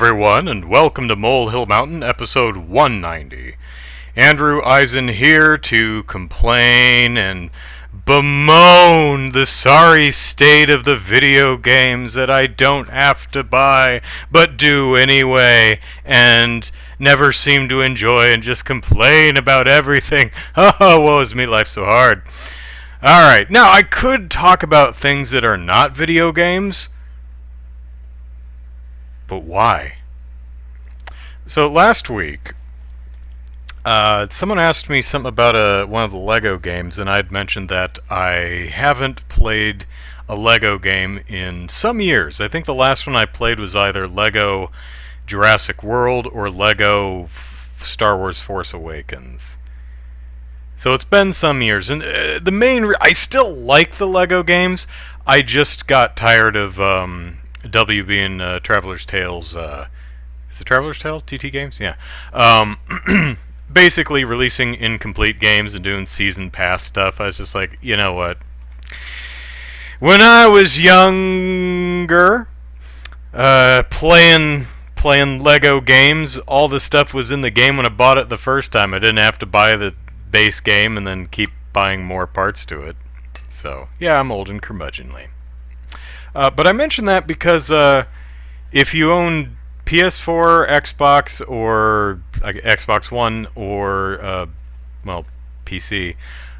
everyone, and welcome to Molehill Mountain, episode 190. Andrew Eisen here to complain and bemoan the sorry state of the video games that I don't have to buy, but do anyway, and never seem to enjoy and just complain about everything. Oh, woe is me, life's so hard. Alright, now I could talk about things that are not video games, but why? So last week, someone asked me something about one of the Lego games, and I'd mentioned that I haven't played a Lego game in some years. I think the last one I played was either Lego Jurassic World or Lego Star Wars Force Awakens. So it's been some years, and I still like the Lego games. I just got tired of WB and Traveler's Tales. Is it Traveler's Tales? TT Games? Yeah. Basically releasing incomplete games and doing season pass stuff. I was just like, you know what? When I was younger, playing Lego games, all the stuff was in the game when I bought it the first time. I didn't have to buy the base game and then keep buying more parts to it. So, yeah, I'm old and curmudgeonly. But I mention that because if you own PS4, Xbox, or Xbox One, or PC,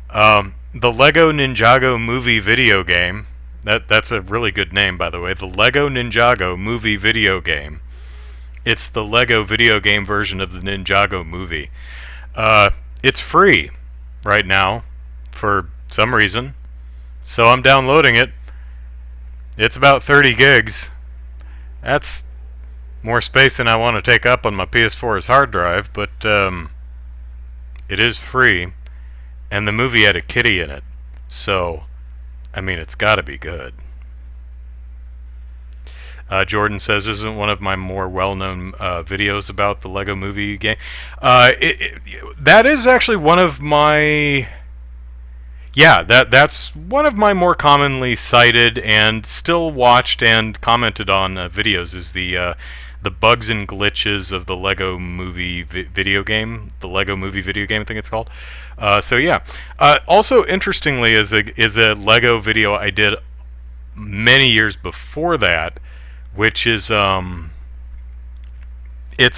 the Lego Ninjago movie video game, that's a really good name, by the way, the Lego Ninjago movie video game. It's the Lego video game version of the Ninjago movie. It's free right now for some reason, so I'm downloading it. It's about 30 gigs. That's more space than I want to take up on my PS4's hard drive, but it is free, and the movie had a kitty in it, so, I mean, it's gotta be good. Jordan says, isn't one of my more well-known videos about the Lego movie game? That is actually one of my... Yeah, that's one of my more commonly cited and still watched and commented on videos, is the bugs and glitches of the Lego movie video game. The Lego movie video game, I think it's called. So yeah. Also, interestingly, is a Lego video I did many years before that, which is it's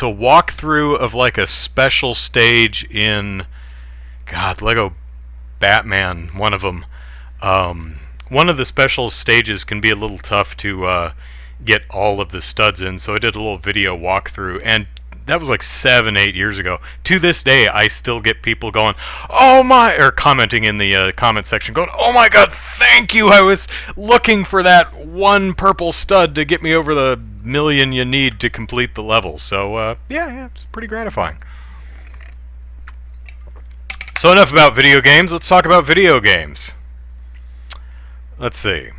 a walkthrough of like a special stage in Lego Batman, one of them. One of the special stages can be a little tough to get all of the studs in, so I did a little video walkthrough, and that was like 7-8 years ago. To this day, I still get people going, oh my, or commenting in the comment section going, oh my god, thank you, I was looking for that one purple stud to get me over the million you need to complete the level. So yeah, it's pretty gratifying. So enough about video games, let's talk about video games. Let's see.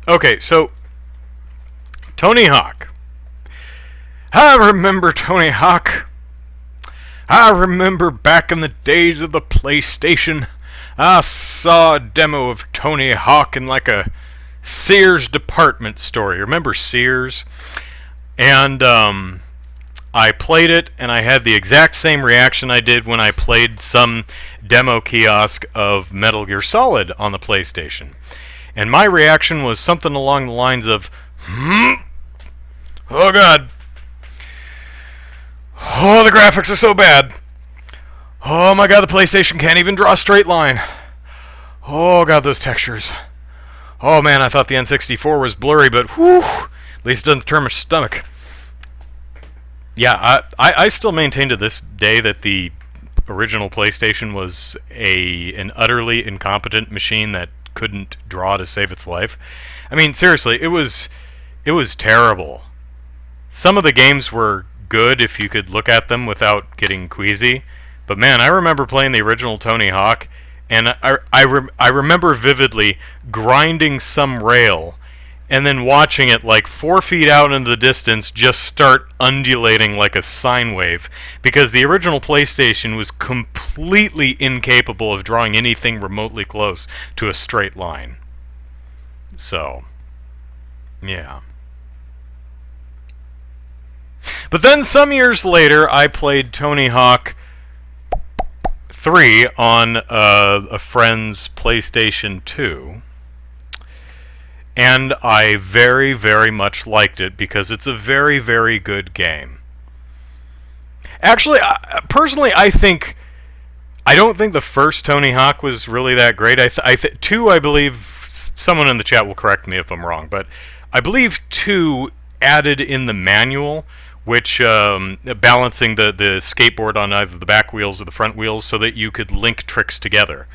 Okay, so Tony Hawk. I remember Tony Hawk. I remember back in the days of the PlayStation, I saw a demo of Tony Hawk in like a Sears department store. You remember Sears? And I played it, and I had the exact same reaction I did when I played some demo kiosk of Metal Gear Solid on the PlayStation. And my reaction was something along the lines of, oh god, oh, the graphics are so bad, oh my god, the PlayStation can't even draw a straight line, oh god, those textures, oh man, I thought the N64 was blurry, but whew, at least it doesn't turn my stomach. Yeah, I still maintain to this day that the original PlayStation was an utterly incompetent machine that couldn't draw to save its life. I mean, seriously, it was terrible. Some of the games were good if you could look at them without getting queasy, but man, I remember playing the original Tony Hawk, and I remember vividly grinding some rail and then watching it like 4 feet out into the distance just start undulating like a sine wave, because the original PlayStation was completely incapable of drawing anything remotely close to a straight line. So, Yeah. But then some years later, I played Tony Hawk 3 on a friend's PlayStation 2. And I very, very much liked it because it's a very, very good game. Actually, personally, I don't think the first Tony Hawk was really that great. 2, I believe, someone in the chat will correct me if I'm wrong, but I believe 2 added in the manual, which balancing the skateboard on either the back wheels or the front wheels so that you could link tricks together.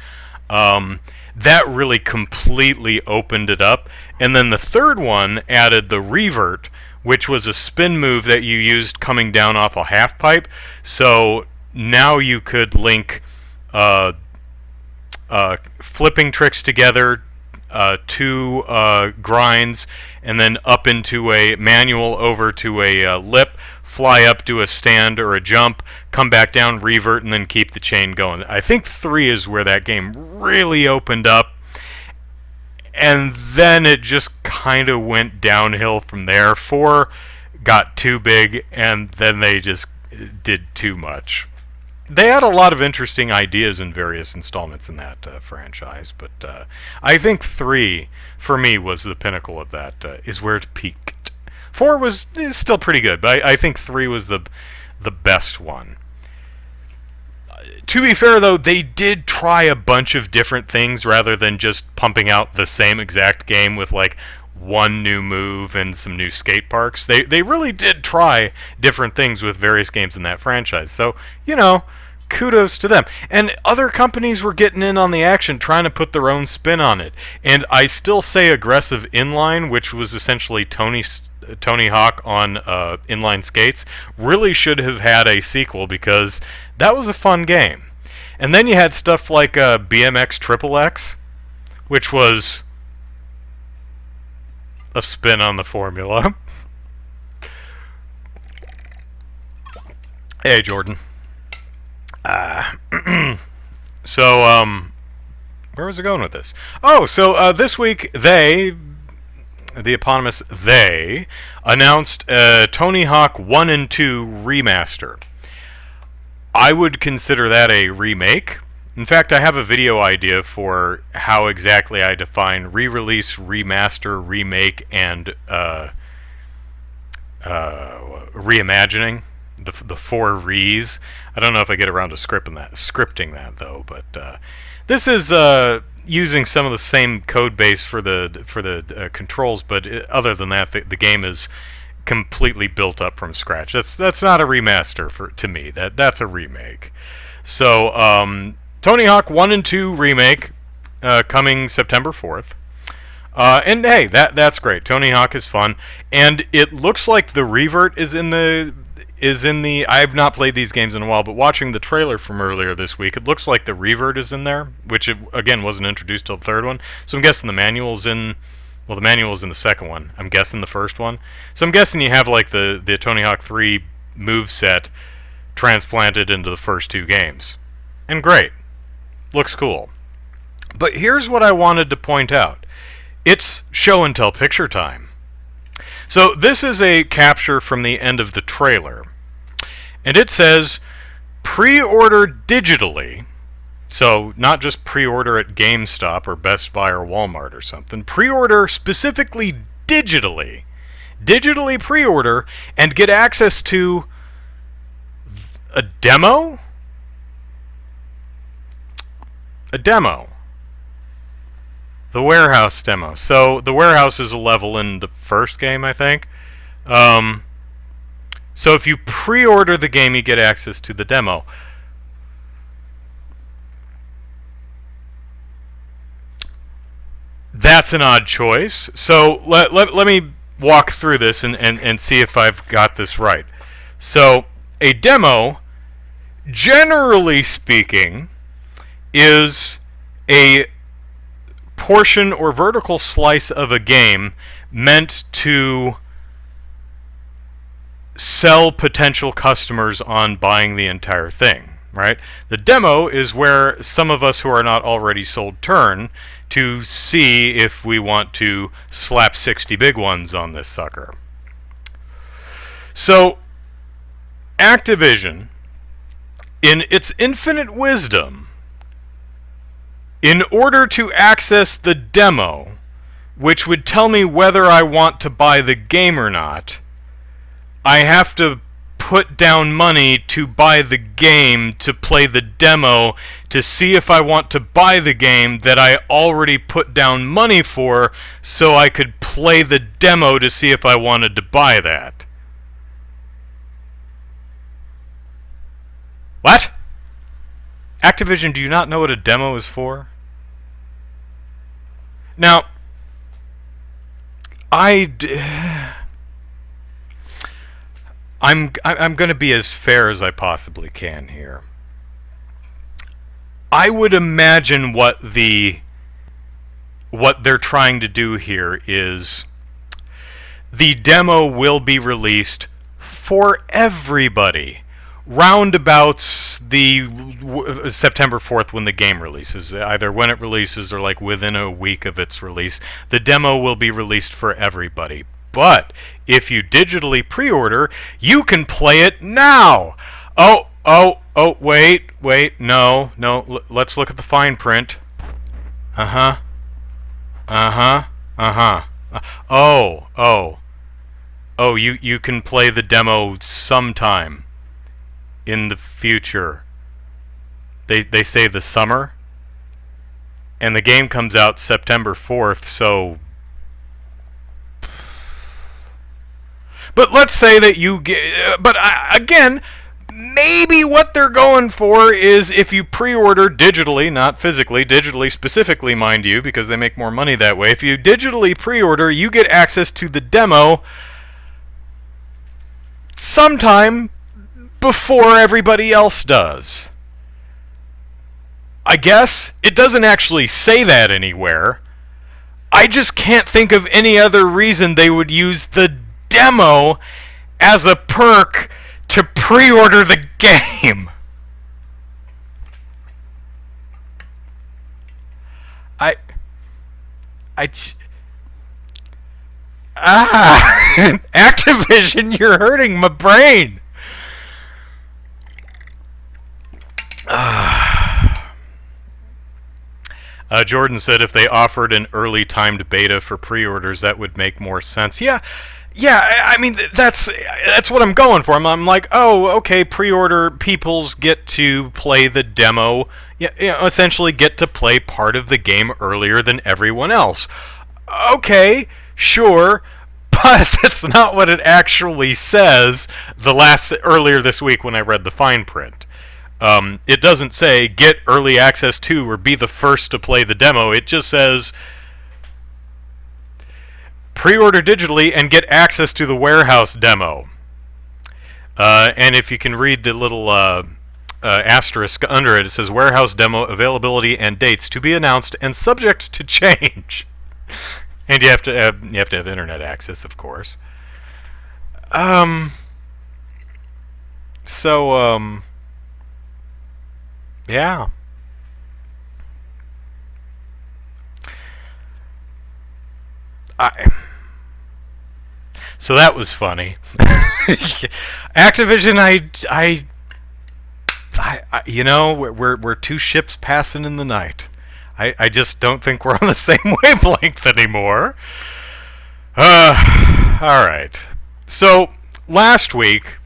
That really completely opened it up. And then the third one added the revert, which was a spin move that you used coming down off a half pipe. So now you could link flipping tricks together, 2 grinds, and then up into a manual over to a lip, fly up, do a stand or a jump, come back down, revert, and then keep the chain going. I think 3 is where that game really opened up, and then it just kind of went downhill from there. 4 got too big, and then they just did too much. They had a lot of interesting ideas in various installments in that franchise, but I think 3, for me, was the pinnacle of that, is where it peaked. 4 is still pretty good, but I think 3 was the best one. To be fair, though, they did try a bunch of different things rather than just pumping out the same exact game with, like, one new move and some new skate parks. They really did try different things with various games in that franchise. So, you know, kudos to them. And other companies were getting in on the action, trying to put their own spin on it. And I still say Aggressive Inline, which was essentially Tony Hawk on inline skates, really should have had a sequel because that was a fun game. And then you had stuff like BMX Triple X, which was a spin on the formula. Hey, Jordan. So, where was I going with this? Oh, so this week the eponymous they, announced Tony Hawk 1 and 2 remaster. I would consider that a remake. In fact, I have a video idea for how exactly I define re-release, remaster, remake, and reimagining. The 4 re's. I don't know if I get around to scripting that though, but this is using some of the same code base for the controls, but other than that, the game is completely built up from scratch. That's not a remaster to me. That's a remake. So Tony Hawk 1 and 2 remake coming September 4th. And hey, that's great. Tony Hawk is fun, and it looks like the revert is in the. I've not played these games in a while, but watching the trailer from earlier this week, it looks like the revert is in there, which again wasn't introduced till the third one. So I'm guessing the manual's in. Well, the manual's in the second one. I'm guessing the first one. So I'm guessing you have like the Tony Hawk 3 move set transplanted into the first 2 games, and great, looks cool. But here's what I wanted to point out: it's show and tell picture time. So this is a capture from the end of the trailer, and it says pre-order digitally. So not just pre-order at GameStop or Best Buy or Walmart or something. Pre-order specifically digitally. Digitally pre-order and get access to a demo? A demo. The warehouse demo. So the warehouse is a level in the first game, I think. So if you pre-order the game, you get access to the demo. That's an odd choice. So let me walk through this and see if I've got this right. So a demo, generally speaking, is a portion or vertical slice of a game meant to sell potential customers on buying the entire thing, right? The demo is where some of us who are not already sold turn to see if we want to slap 60 big ones on this sucker. So, Activision, in its infinite wisdom, in order to access the demo, which would tell me whether I want to buy the game or not, I have to put down money to buy the game to play the demo to see if I want to buy the game that I already put down money for so I could play the demo to see if I wanted to buy that. What? Activision, do you not know what a demo is for? Now, I'm going to be as fair as I possibly can here. I would imagine what they're trying to do here is the demo will be released for everybody. Roundabouts the September 4th when the game releases, either when it releases or like within a week of its release, the demo will be released for everybody. But if you digitally pre-order, you can play it now. Oh, wait, no, let's look at the fine print. You can play the demo sometime in the future. They say the summer, and the game comes out September 4th, so... But let's say that you get... But again, maybe what they're going for is if you pre-order digitally, not physically, digitally specifically, mind you, because they make more money that way. If you digitally pre-order, you get access to the demo sometime before everybody else does. I guess it doesn't actually say that anywhere. I just can't think of any other reason they would use the demo as a perk to pre-order the game. Activision, you're hurting my brain. Jordan said if they offered an early timed beta for pre-orders, that would make more sense. Yeah, I mean, that's what I'm going for. I'm like, oh, okay, pre-order peoples get to play the demo, essentially get to play part of the game earlier than everyone else. Okay, sure, but that's not what it actually says earlier this week when I read the fine print. It doesn't say get early access to or be the first to play the demo. It just says pre-order digitally and get access to the warehouse demo. And if you can read the little asterisk under it, it says warehouse demo availability and dates to be announced and subject to change. And you have to have internet access, of course. Yeah. So that was funny. Activision, I we're two ships passing in the night. I just don't think we're on the same wavelength anymore. All right. So last week,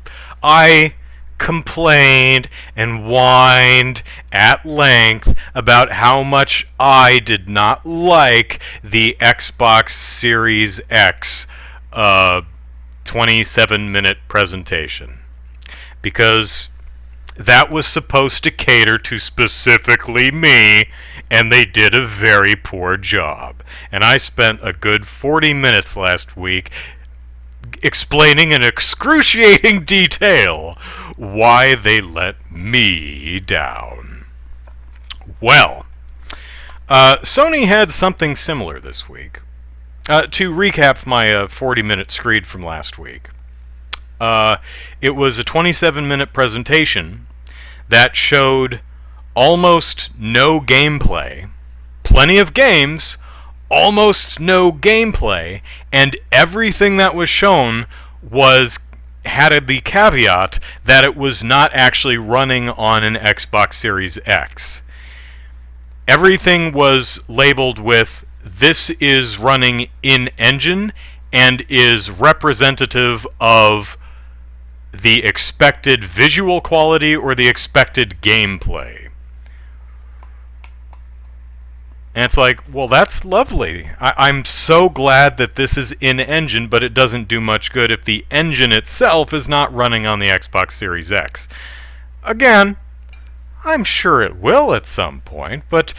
I complained and whined at length about how much I did not like the Xbox Series X 27-minute presentation, because that was supposed to cater to specifically me, and they did a very poor job. And I spent a good 40 minutes last week explaining in excruciating detail why they let me down. Well, Sony had something similar this week. To recap my 40-minute screed from last week, it was a 27-minute presentation that showed almost no gameplay, plenty of games, almost no gameplay, and everything that was shown had the caveat that it was not actually running on an Xbox Series X. Everything was labeled with, this is running in-engine and is representative of the expected visual quality or the expected gameplay. And it's like, well, that's lovely. I'm so glad that this is in-engine, but it doesn't do much good if the engine itself is not running on the Xbox Series X. Again, I'm sure it will at some point, but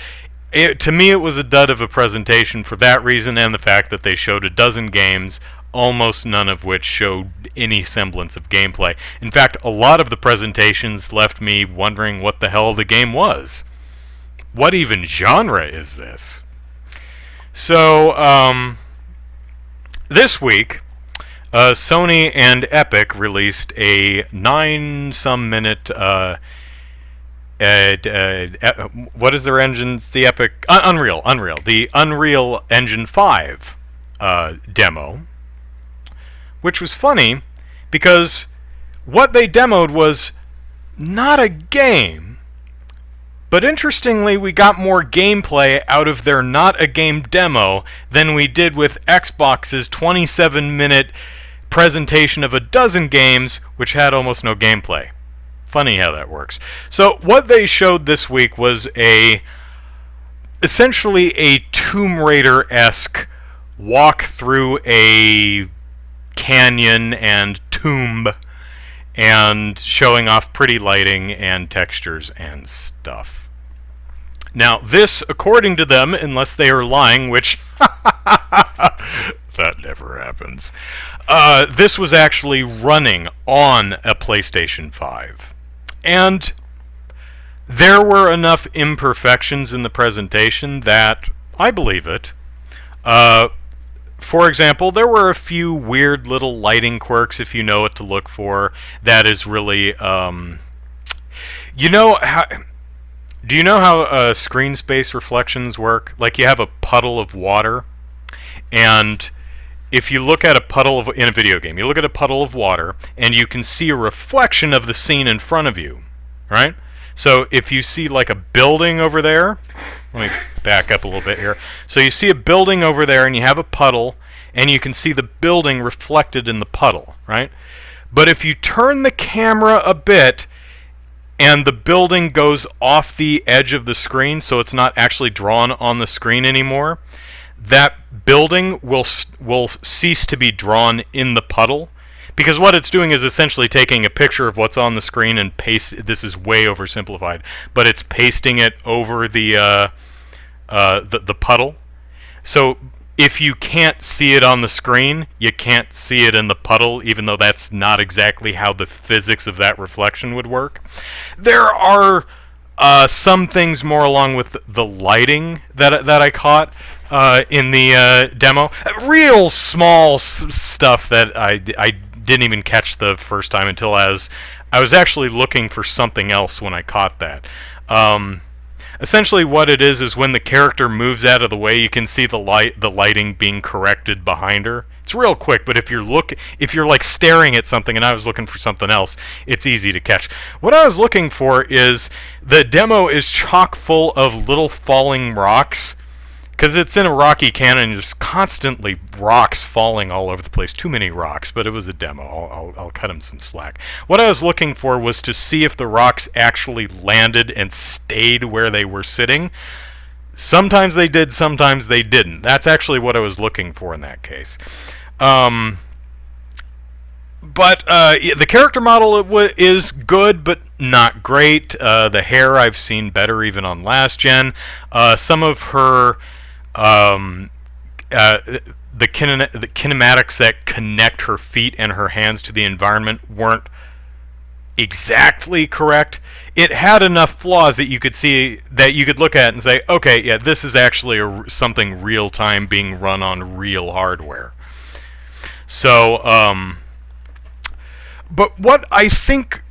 to me it was a dud of a presentation for that reason and the fact that they showed a dozen games, almost none of which showed any semblance of gameplay. In fact, a lot of the presentations left me wondering what the hell the game was. What even genre is this? So, this week, Sony and Epic released a 9-some-minute, what is their engines? The Epic... Unreal. The Unreal Engine 5 demo, which was funny because what they demoed was not a game. But interestingly, we got more gameplay out of their not-a-game demo than we did with Xbox's 27-minute presentation of a dozen games, which had almost no gameplay. Funny how that works. So what they showed this week was essentially a Tomb Raider-esque walk through a canyon and tomb, and showing off pretty lighting and textures and stuff. Now, this, according to them, unless they are lying, which that never happens, this was actually running on a PlayStation 5. And there were enough imperfections in the presentation that I believe it. For example, there were a few weird little lighting quirks, if you know what to look for, that is really, do you know how screen space reflections work? Like, you have a puddle of water, and if you look at a puddle in a video game, you look at a puddle of water, and you can see a reflection of the scene in front of you, right? So if you see like a building over there, let me back up a little bit here. So you see a building over there, and you have a puddle, and you can see the building reflected in the puddle, right? But if you turn the camera a bit, and the building goes off the edge of the screen, so it's not actually drawn on the screen anymore, that building will cease to be drawn in the puddle, because what it's doing is essentially taking a picture of what's on the screen and this is way oversimplified, but it's pasting it over the puddle. So if you can't see it on the screen, you can't see it in the puddle, even though that's not exactly how the physics of that reflection would work. There are some things more along with the lighting that I caught in the demo. Real small stuff that I didn't even catch the first time until I was actually looking for something else when I caught that. Essentially what it is when the character moves out of the way, you can see the lighting being corrected behind her. It's real quick, but if you're like staring at something and I was looking for something else, it's easy to catch. What I was looking for is the demo is chock full of little falling rocks, because it's in a rocky canyon and there's constantly rocks falling all over the place. Too many rocks, but it was a demo. I'll cut him some slack. What I was looking for was to see if the rocks actually landed and stayed where they were sitting. Sometimes they did, sometimes they didn't. That's actually what I was looking for in that case. But the character model is good, but not great. The hair I've seen better even on last gen. Some of her the kinematics that connect her feet and her hands to the environment weren't exactly correct. It had enough flaws that you could see, that you could look at and say, okay, yeah, this is actually something real time being run on real hardware. So, but what I think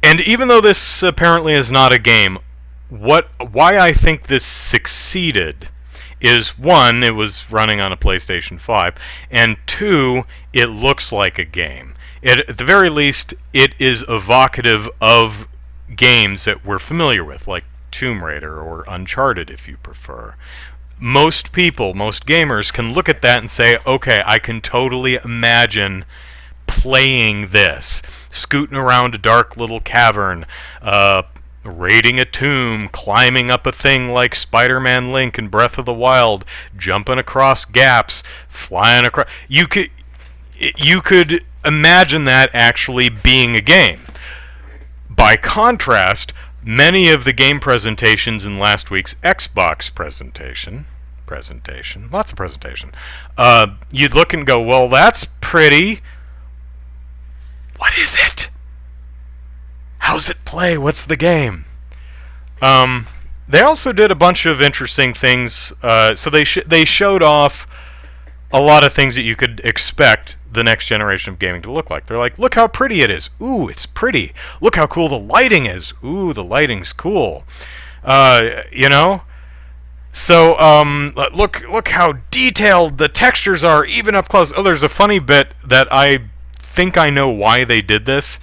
And even though this apparently is not a game, why I think this succeeded is, one, it was running on a PlayStation 5, and two, it looks like a game. At the very least, it is evocative of games that we're familiar with, like Tomb Raider or Uncharted, if you prefer. Most people, most gamers, can look at that and say, okay, I can totally imagine playing this, scooting around a dark little cavern, raiding a tomb, climbing up a thing like Spider-Man Link in Breath of the Wild, jumping across gaps, flying across. You could imagine that actually being a game. By contrast, many of the game presentations in last week's Xbox presentation, lots of presentation, you'd look and go, well, that's pretty. What is it? How's it play? What's the game? They also did a bunch of interesting things. So they showed off a lot of things that you could expect the next generation of gaming to look like. They're like, look how pretty it is. Ooh, it's pretty. Look how cool the lighting is. Ooh, the lighting's cool. You know? So, look how detailed the textures are, even up close. Oh, there's a funny bit that I think I know why they did this.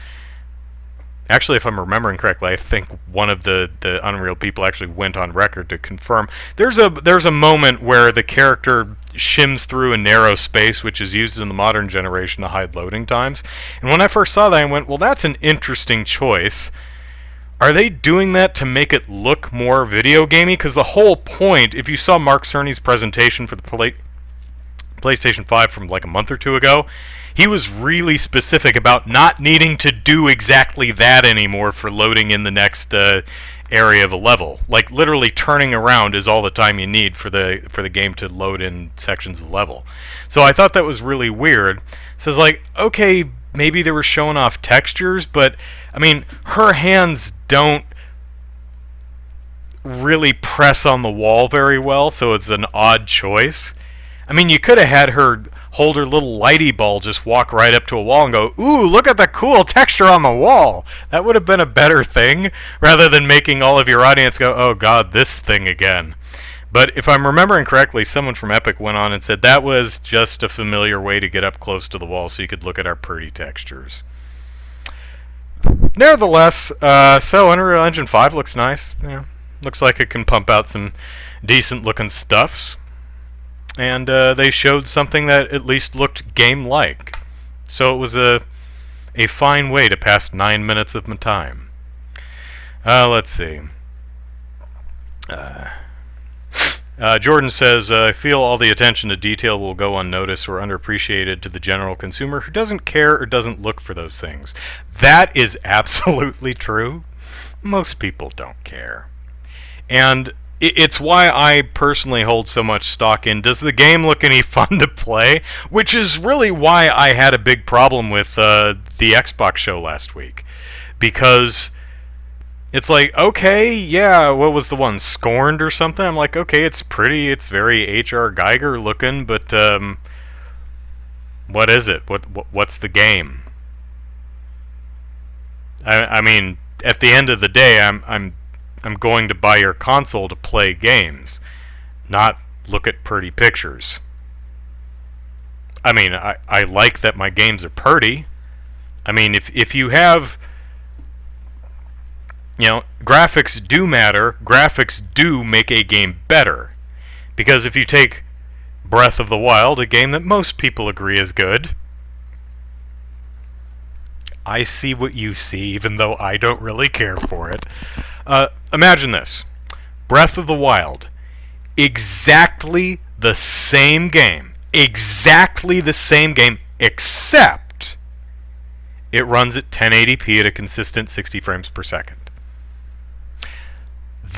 Actually, if I'm remembering correctly, I think one of the Unreal people actually went on record to confirm. There's a moment where the character shims through a narrow space, which is used in the modern generation to hide loading times. And when I first saw that, I went, well, that's an interesting choice. Are they doing that to make it look more video gamey? Because the whole point, if you saw Mark Cerny's presentation for the PlayStation 5 from like a month or two ago, he was really specific about not needing to do exactly that anymore for loading in the next area of a level. Like, literally turning around is all the time you need for the game to load in sections of the level. So I thought that was really weird. So it's like, okay, maybe they were showing off textures, but I mean, her hands don't really press on the wall very well, so it's an odd choice. I mean, you could have had her hold her little lighty ball, just walk right up to a wall and go, ooh, look at the cool texture on the wall. That would have been a better thing, rather than making all of your audience go, oh god, this thing again. But if I'm remembering correctly, someone from Epic went on and said that was just a familiar way to get up close to the wall so you could look at our pretty textures. Nevertheless, so Unreal Engine 5 looks nice. Yeah, looks like it can pump out some decent looking stuffs. And they showed something that at least looked game-like. So it was a fine way to pass 9 minutes of my time. Let's see. Jordan says, I feel all the attention to detail will go unnoticed or underappreciated to the general consumer who doesn't care or doesn't look for those things. That is absolutely true. Most people don't care. And it's why I personally hold so much stock in, does the game look any fun to play? Which is really why I had a big problem with the Xbox show last week. Because it's like, okay, yeah, what was the one? Scorned or something? I'm like, okay, it's pretty, it's very H.R. Geiger looking, but what is it? What's the game? I mean, at the end of the day, I'm going to buy your console to play games, not look at pretty pictures. I mean, I like that my games are pretty. I mean, if you have, you know, graphics do matter. Graphics do make a game better. Because if you take Breath of the Wild, a game that most people agree is good, I see what you see, even though I don't really care for it. Imagine this. Breath of the Wild. Exactly the same game. Exactly the same game, except it runs at 1080p at a consistent 60 frames per second.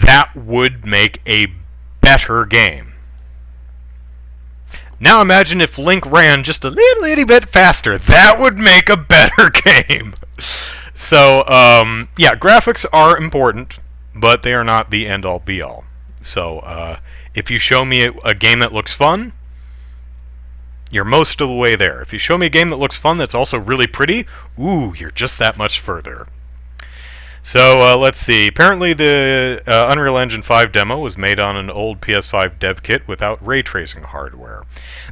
That would make a better game. Now imagine if Link ran just a little itty bit faster. That would make a better game. So, yeah, graphics are important, but they are not the end-all, be-all. So, if you show me a game that looks fun, you're most of the way there. If you show me a game that looks fun that's also really pretty, ooh, you're just that much further. So let's see. Apparently, the Unreal Engine 5 demo was made on an old PS5 dev kit without ray tracing hardware.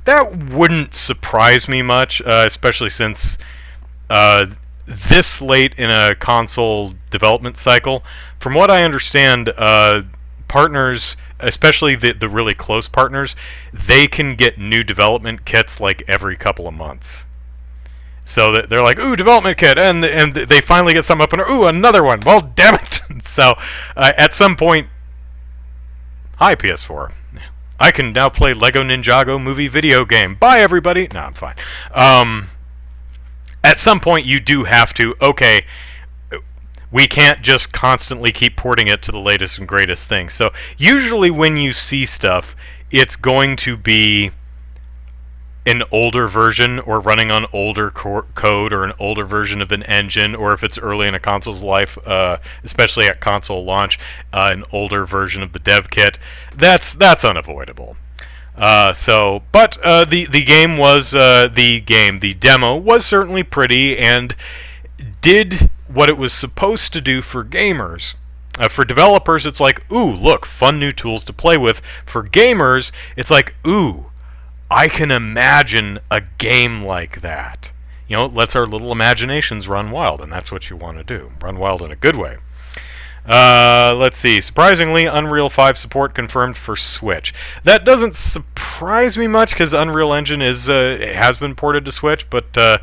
That wouldn't surprise me much, especially since this late in a console development cycle. From what I understand, partners, especially the really close partners, they can get new development kits like every couple of months. So that they're like, ooh, development kit, and they finally get some up and ooh, another one. Well, damn it! So at some point, hi PS4, I can now play Lego Ninjago movie video game. Bye everybody. No, I'm fine. At some point, you do have to. Okay, we can't just constantly keep porting it to the latest and greatest thing. So usually, when you see stuff, it's going to be an older version or running on older code or an older version of an engine, or if it's early in a console's life, especially at console launch, an older version of the dev kit. That's unavoidable. But the game was the demo was certainly pretty and did what it was supposed to do for gamers. For developers, it's like, ooh, look, fun new tools to play with. For gamers, it's like, ooh, I can imagine a game like that. You know, it lets our little imaginations run wild, and that's what you want to do. Run wild in a good way. Let's see. Surprisingly, Unreal 5 support confirmed for Switch. That doesn't surprise me much because Unreal Engine has been ported to Switch, but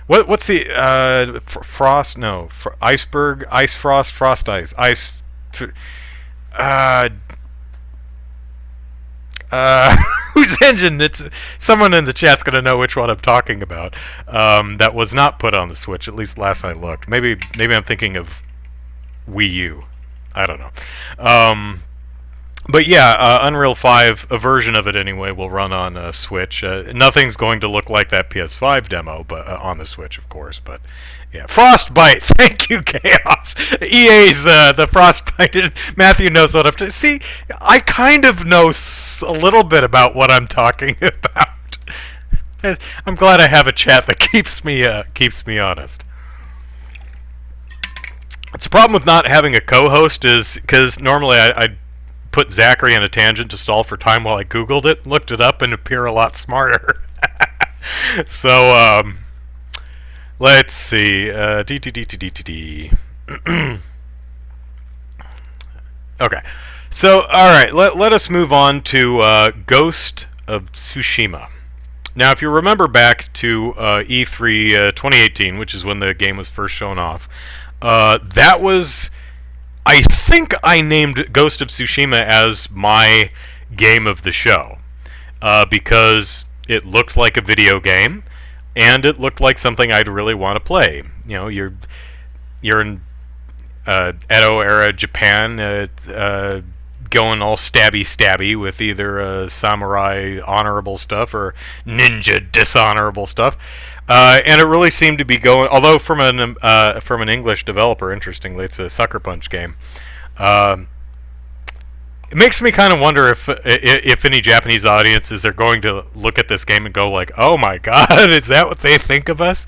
what's the Frost? No, Iceberg, Ice Frost, Frost Ice, Ice. Whose engine? It's someone in the chat's gonna know which one I'm talking about. That was not put on the Switch, at least last I looked. Maybe I'm thinking of Wii U. I don't know. But yeah, Unreal 5, a version of it anyway, will run on Switch. Nothing's going to look like that PS5 demo, but on the Switch, of course. But yeah, Frostbite. Thank you, Chaos. EA's the Frostbite. Matthew knows what I'm to see. I kind of know a little bit about what I'm talking about. I'm glad I have a chat that keeps me honest. It's a problem with not having a co-host is because normally I'd put Zachary on a tangent to stall for time while I Googled it, looked it up, and appear a lot smarter. So, let's see. Okay. So, alright, let us move on to Ghost of Tsushima. Now, if you remember back to E3 2018, which is when the game was first shown off, that was... I think I named Ghost of Tsushima as my game of the show because it looked like a video game and it looked like something I'd really want to play. You know, you're in Edo era Japan, going all stabby with either samurai honorable stuff or ninja dishonorable stuff. And it really seemed to be going. Although from an English developer, interestingly, it's a Sucker Punch game. It makes me kind of wonder if any Japanese audiences are going to look at this game and go like, "Oh my God, is that what they think of us?"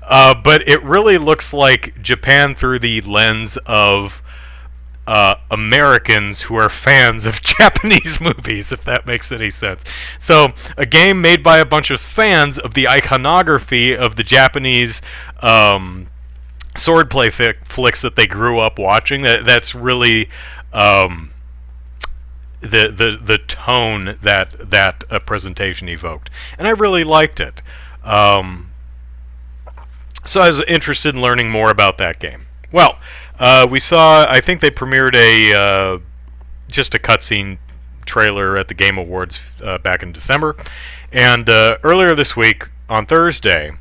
But it really looks like Japan through the lens of Americans who are fans of Japanese movies, if that makes any sense. So, a game made by a bunch of fans of the iconography of the Japanese swordplay flicks that they grew up watching. That's really the tone that presentation evoked, and I really liked it. So I was interested in learning more about that game. Well, we saw, I think they premiered just a cutscene trailer at the Game Awards back in December. And earlier this week, on Thursday,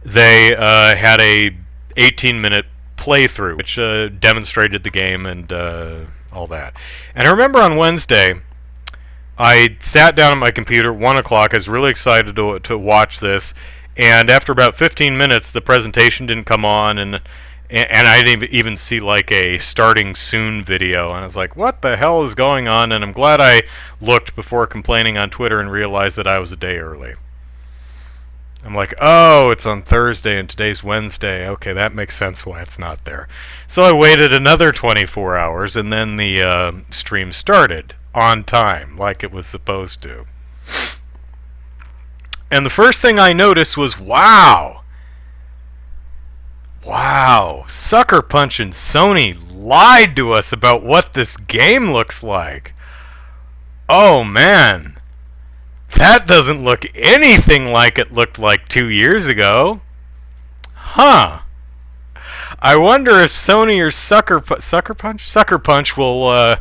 they had a 18-minute playthrough, which demonstrated the game and all that. And I remember on Wednesday, I sat down at my computer, 1 o'clock, I was really excited to watch this, and after about 15 minutes, the presentation didn't come on, and I didn't even see like a starting soon video, and I was like, what the hell is going on? And I'm glad I looked before complaining on Twitter and realized that I was a day early. I'm like, oh, it's on Thursday and today's Wednesday. Okay, that makes sense why it's not there. So I waited another 24 hours, and then the stream started on time, like it was supposed to. And the first thing I noticed was, wow, Sucker Punch and Sony lied to us about what this game looks like. Oh man, that doesn't look anything like it looked like 2 years ago. Huh. I wonder if Sony or Sucker Punch will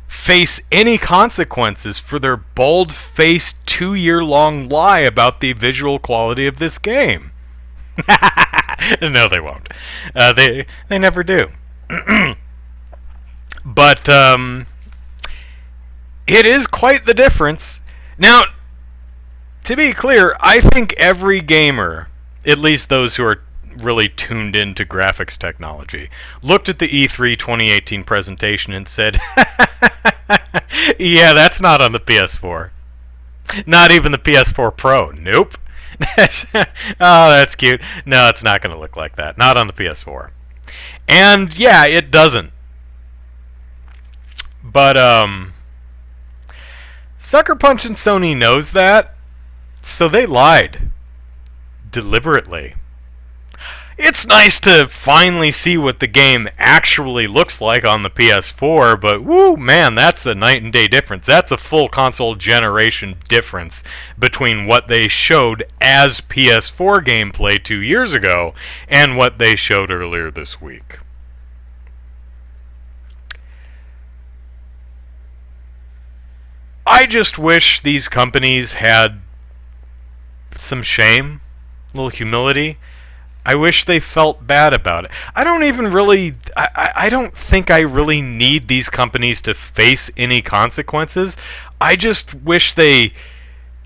face any consequences for their bold-faced 2-year-long lie about the visual quality of this game. No, they won't. They never do. But it is quite the difference. Now, to be clear, I think every gamer, at least those who are really tuned into graphics technology, looked at the E3 2018 presentation and said, yeah, that's not on the PS4. Not even the PS4 Pro. Nope. Oh, that's cute. No, it's not going to look like that. Not on the PS4. And yeah, it doesn't. But Sucker Punch and Sony knows that, so they lied deliberately. It's nice to finally see what the game actually looks like on the PS4, but woo, man, that's a night and day difference. That's a full console generation difference between what they showed as PS4 gameplay 2 years ago and what they showed earlier this week. I just wish these companies had some shame, a little humility. I wish they felt bad about it. I don't think I really need these companies to face any consequences. I just wish they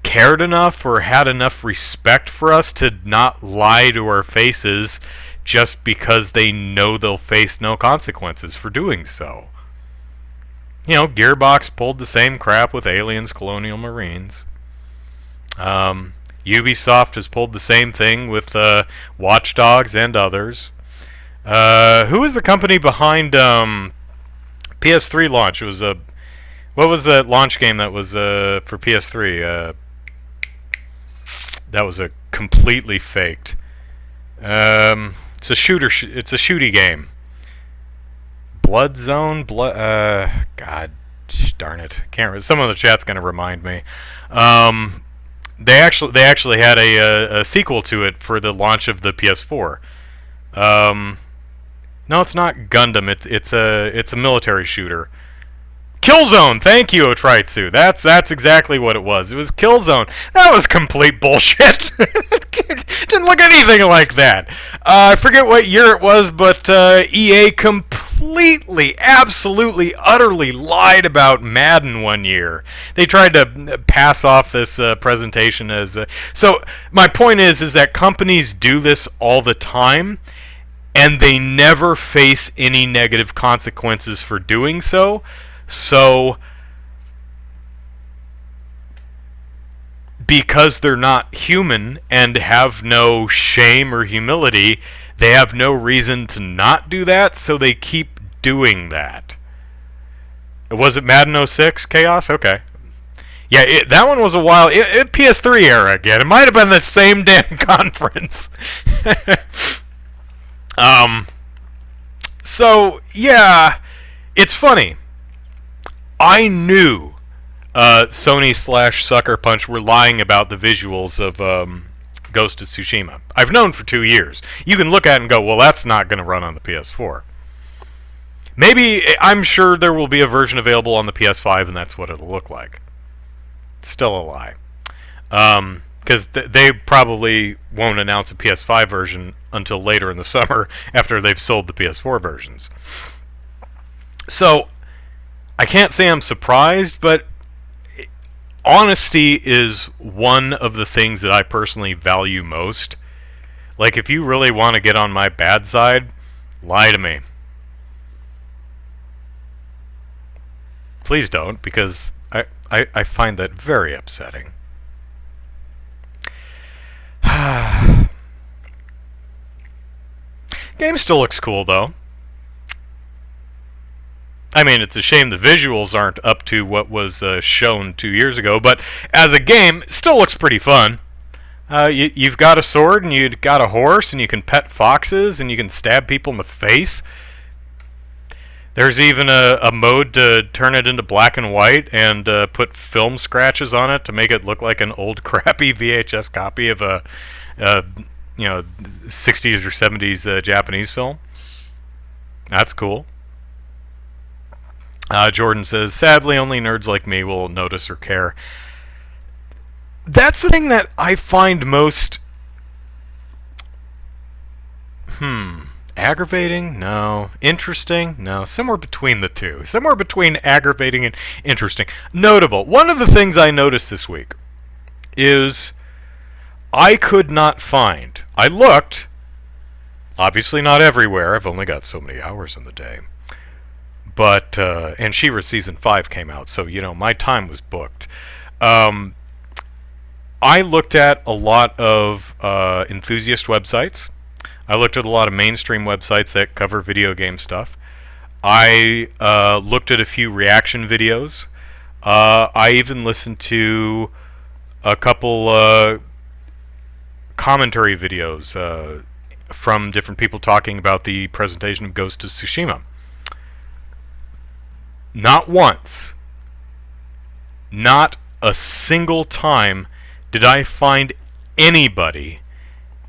cared enough or had enough respect for us to not lie to our faces just because they know they'll face no consequences for doing so. You know, Gearbox pulled the same crap with Aliens Colonial Marines. Ubisoft has pulled the same thing with Watch Dogs and others. Who is the company behind PS3 launch? It was what was the launch game that was for PS3? That was a completely faked. It's a shooter. It's a shooty game. Blood Zone. God darn it! Can't. Some of the chat's gonna remind me. They actually had a sequel to it for the launch of the PS4. No, it's not Gundam. It's a military shooter. Killzone. Thank you, Otritsu. That's exactly what it was. It was Killzone. That was complete bullshit. It didn't look anything like that. I forget what year it was, but EA completely, absolutely, utterly lied about Madden one year. They tried to pass off this presentation as... So my point is that companies do this all the time, and they never face any negative consequences for doing so. So, because they're not human and have no shame or humility, they have no reason to not do that, so they keep doing that. Was it Madden 06 Chaos? Okay. Yeah, that one was a while. PS3 era again. It might have been the same damn conference. So, yeah, it's funny. I knew Sony / Sucker Punch were lying about the visuals of Ghost of Tsushima. I've known for 2 years. You can look at it and go, well, that's not going to run on the PS4. Maybe, I'm sure there will be a version available on the PS5, and that's what it'll look like. It's still a lie. Because they probably won't announce a PS5 version until later in the summer after they've sold the PS4 versions. So, I can't say I'm surprised, but honesty is one of the things that I personally value most. Like, if you really want to get on my bad side, lie to me. Please don't, because I find that very upsetting. Game still looks cool, though. I mean, it's a shame the visuals aren't up to what was shown 2 years ago, but as a game, it still looks pretty fun. You've got a sword, and you've got a horse, and you can pet foxes, and you can stab people in the face. There's even a mode to turn it into black and white and put film scratches on it to make it look like an old crappy VHS copy of a 60s or 70s Japanese film. That's cool. Jordan says, sadly, only nerds like me will notice or care. That's the thing that I find most... aggravating? No. Interesting? No. Somewhere between the two. Somewhere between aggravating and interesting. Notable. One of the things I noticed this week is I could not find... I looked. Obviously not everywhere. I've only got so many hours in the day. But, and She-Ra Season 5 came out, so, my time was booked. I looked at a lot of enthusiast websites. I looked at a lot of mainstream websites that cover video game stuff. I looked at a few reaction videos. I even listened to a couple commentary videos from different people talking about the presentation of Ghost of Tsushima. Not once, not a single time did I find anybody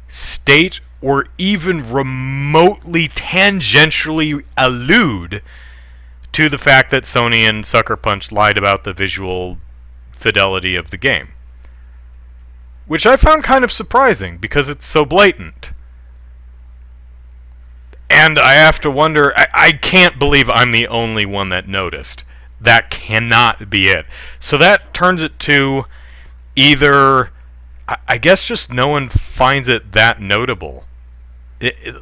state or even remotely tangentially allude to the fact that Sony and Sucker Punch lied about the visual fidelity of the game. Which I found kind of surprising because it's so blatant. And I have to wonder, I can't believe I'm the only one that noticed. That cannot be it. So that turns it to either, I guess just no one finds it that notable.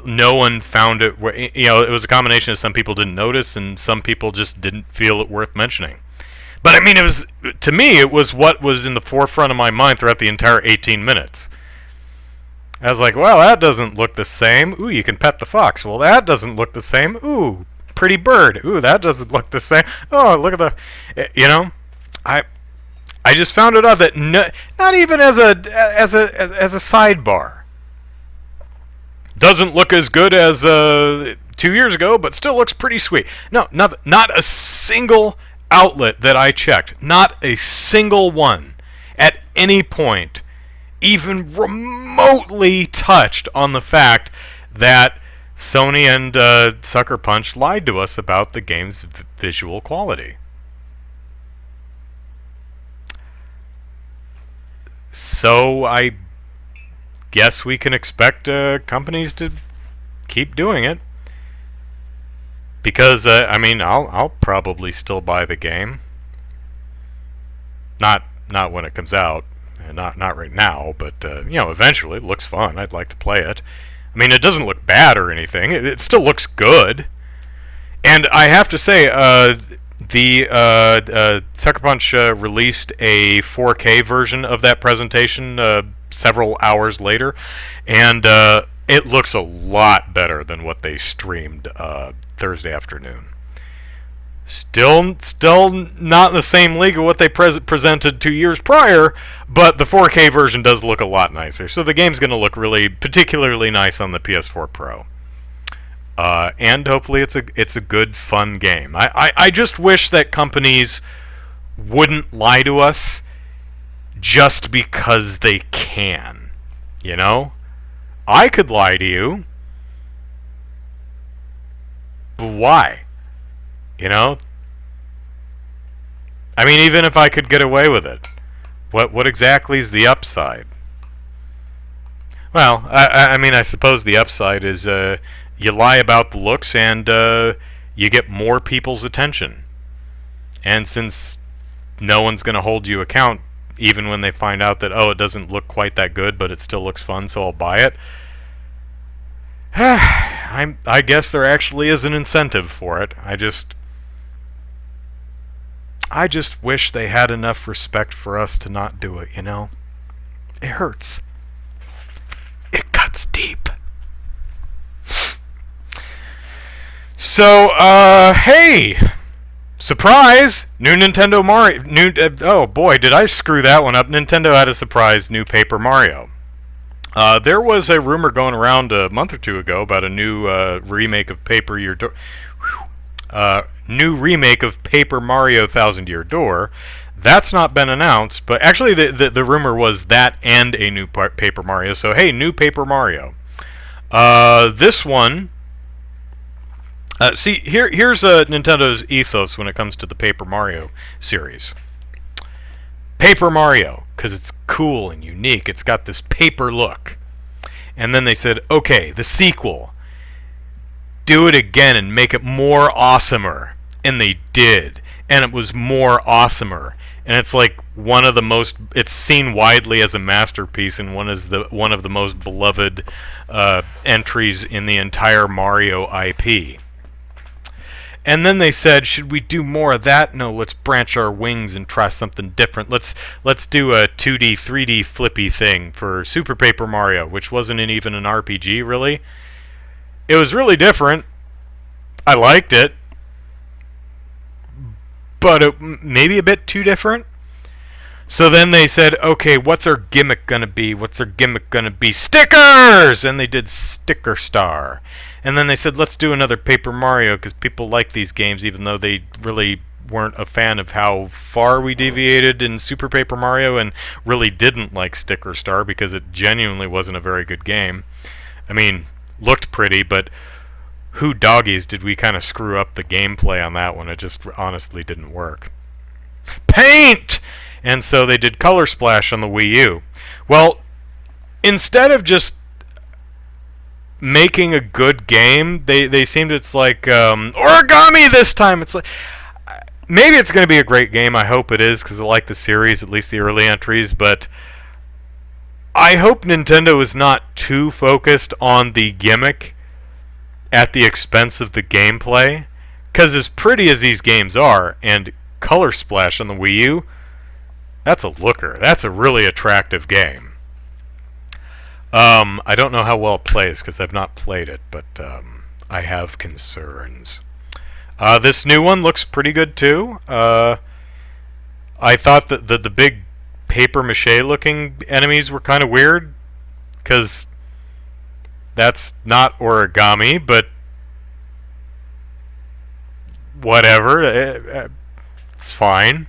No one found it, it was a combination of some people didn't notice and some people just didn't feel it worth mentioning. But I mean, to me, it was what was in the forefront of my mind throughout the entire 18 minutes. I was like, well, that doesn't look the same. Ooh, you can pet the fox. Well, that doesn't look the same. Ooh, pretty bird. Ooh, that doesn't look the same. Oh, look at the, I just found it odd that not even as a sidebar. Doesn't look as good as 2 years ago, but still looks pretty sweet. No, not a single outlet that I checked, not a single one at any point even remotely touched on the fact that Sony and Sucker Punch lied to us about the game's visual quality. So I guess we can expect companies to keep doing it. Because, I'll probably still buy the game. Not when it comes out. Not right now, but, eventually. It looks fun. I'd like to play it. I mean, it doesn't look bad or anything. It still looks good. And I have to say, the Sucker Punch released a 4K version of that presentation several hours later, and it looks a lot better than what they streamed Thursday afternoon. Still not in the same league of what they presented 2 years prior, but the 4K version does look a lot nicer. So the game's going to look really particularly nice on the PS4 Pro. And hopefully it's a good, fun game. I just wish that companies wouldn't lie to us just because they can. I could lie to you. But why? Even if I could get away with it, what exactly is the upside? Well, I suppose the upside is you lie about the looks and you get more people's attention. And since no one's going to hold you account, even when they find out that, it doesn't look quite that good, but it still looks fun, so I'll buy it. I guess there actually is an incentive for it. I just wish they had enough respect for us to not do it, It hurts. It cuts deep. So, hey, surprise! New Nintendo Mario. Oh boy, did I screw that one up? Nintendo had a surprise new Paper Mario. There was a rumor going around a month or two ago about a new remake of new remake of Paper Mario Thousand Year Door. That's not been announced, but actually the rumor was that and a new Paper Mario. So hey, new Paper Mario. This one. See, here's Nintendo's ethos when it comes to the Paper Mario series. Paper Mario, because it's cool and unique. It's got this paper look. And then they said, okay, the sequel. Do it again and make it more awesomer. And they did. And it was more awesomer. And it's like one of the most, it's seen widely as a masterpiece and one of the most beloved entries in the entire Mario IP. And then they said, should we do more of that? No, let's branch our wings and try something different. Let's do a 2D, 3D flippy thing for Super Paper Mario, which wasn't even an RPG, really. It was really different. I liked it. But it maybe a bit too different. So then they said, okay, what's our gimmick gonna be? What's our gimmick gonna be? Stickers! And they did Sticker Star. And then they said, let's do another Paper Mario, because people like these games, even though they really weren't a fan of how far we deviated in Super Paper Mario, and really didn't like Sticker Star, because it genuinely wasn't a very good game. I mean, looked pretty, but who doggies did we kind of screw up the gameplay on that one? It just honestly didn't work. Paint! And so they did Color Splash on the Wii U. Well, instead of just making a good game, they seemed it's like origami this time. It's like maybe it's going to be a great game. I hope it is, because I like the series, at least the early entries. But I hope Nintendo is not too focused on the gimmick at the expense of the gameplay. Because as pretty as these games are, and Color Splash on the Wii U, that's a looker. That's a really attractive game. I don't know how well it plays because I've not played it, but I have concerns. This new one looks pretty good too. I thought that the big paper mache looking enemies were kind of weird, because that's not origami, but whatever. It's fine.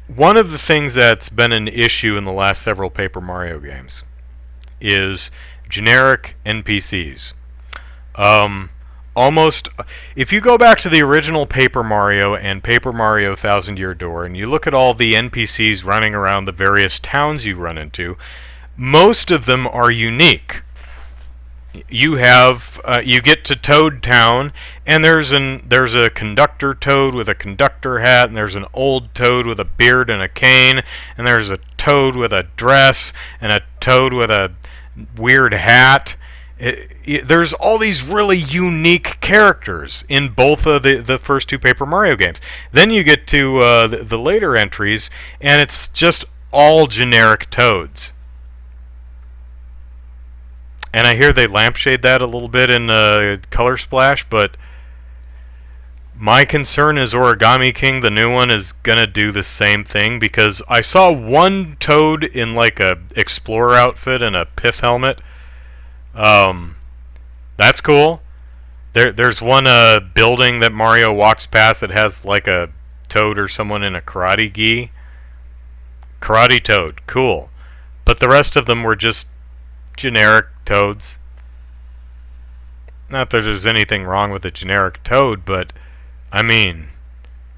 One of the things that's been an issue in the last several Paper Mario games is generic NPCs. Almost, if you go back to the original Paper Mario and Paper Mario Thousand Year Door, and you look at all the NPCs running around the various towns you run into, most of them are unique. You get to Toad Town, and there's a conductor Toad with a conductor hat, and there's an old Toad with a beard and a cane, and there's a Toad with a dress, and a Toad with a weird hat. There's all these really unique characters in both of the first two Paper Mario games. Then you get to the later entries, and it's just all generic Toads. And I hear they lampshade that a little bit in Color Splash, but my concern is Origami King, the new one, is going to do the same thing, because I saw one Toad in like a explorer outfit and a pith helmet. That's cool. There's one building that Mario walks past that has like a Toad or someone in a karate gi. Karate Toad, cool. But the rest of them were just generic Toads. Not that there's anything wrong with a generic Toad, but I mean,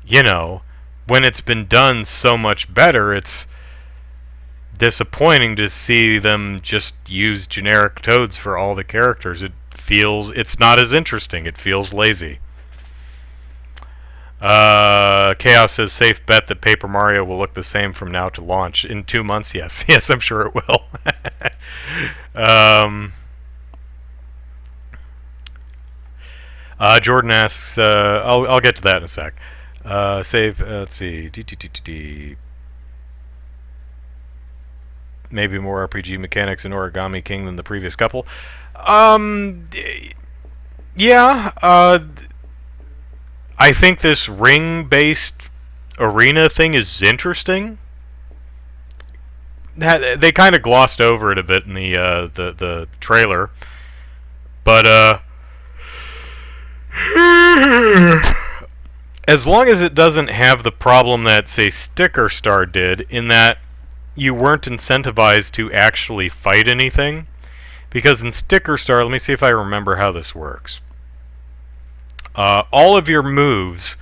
you know, when it's been done so much better, it's disappointing to see them just use generic Toads for all the characters. It's not as interesting. It feels lazy. Chaos says, safe bet that Paper Mario will look the same from now to launch. In 2 months, yes. Yes, I'm sure it will. Jordan asks, I'll get to that in a sec. Save, let's see. maybe more RPG mechanics in Origami King than the previous couple. Um, yeah, I think this ring-based arena thing is interesting. They kind of glossed over it a bit in the trailer, but as long as it doesn't have the problem that, say, Sticker Star did, in that you weren't incentivized to actually fight anything. Because in Sticker Star, let me see if I remember how this works. All of your moves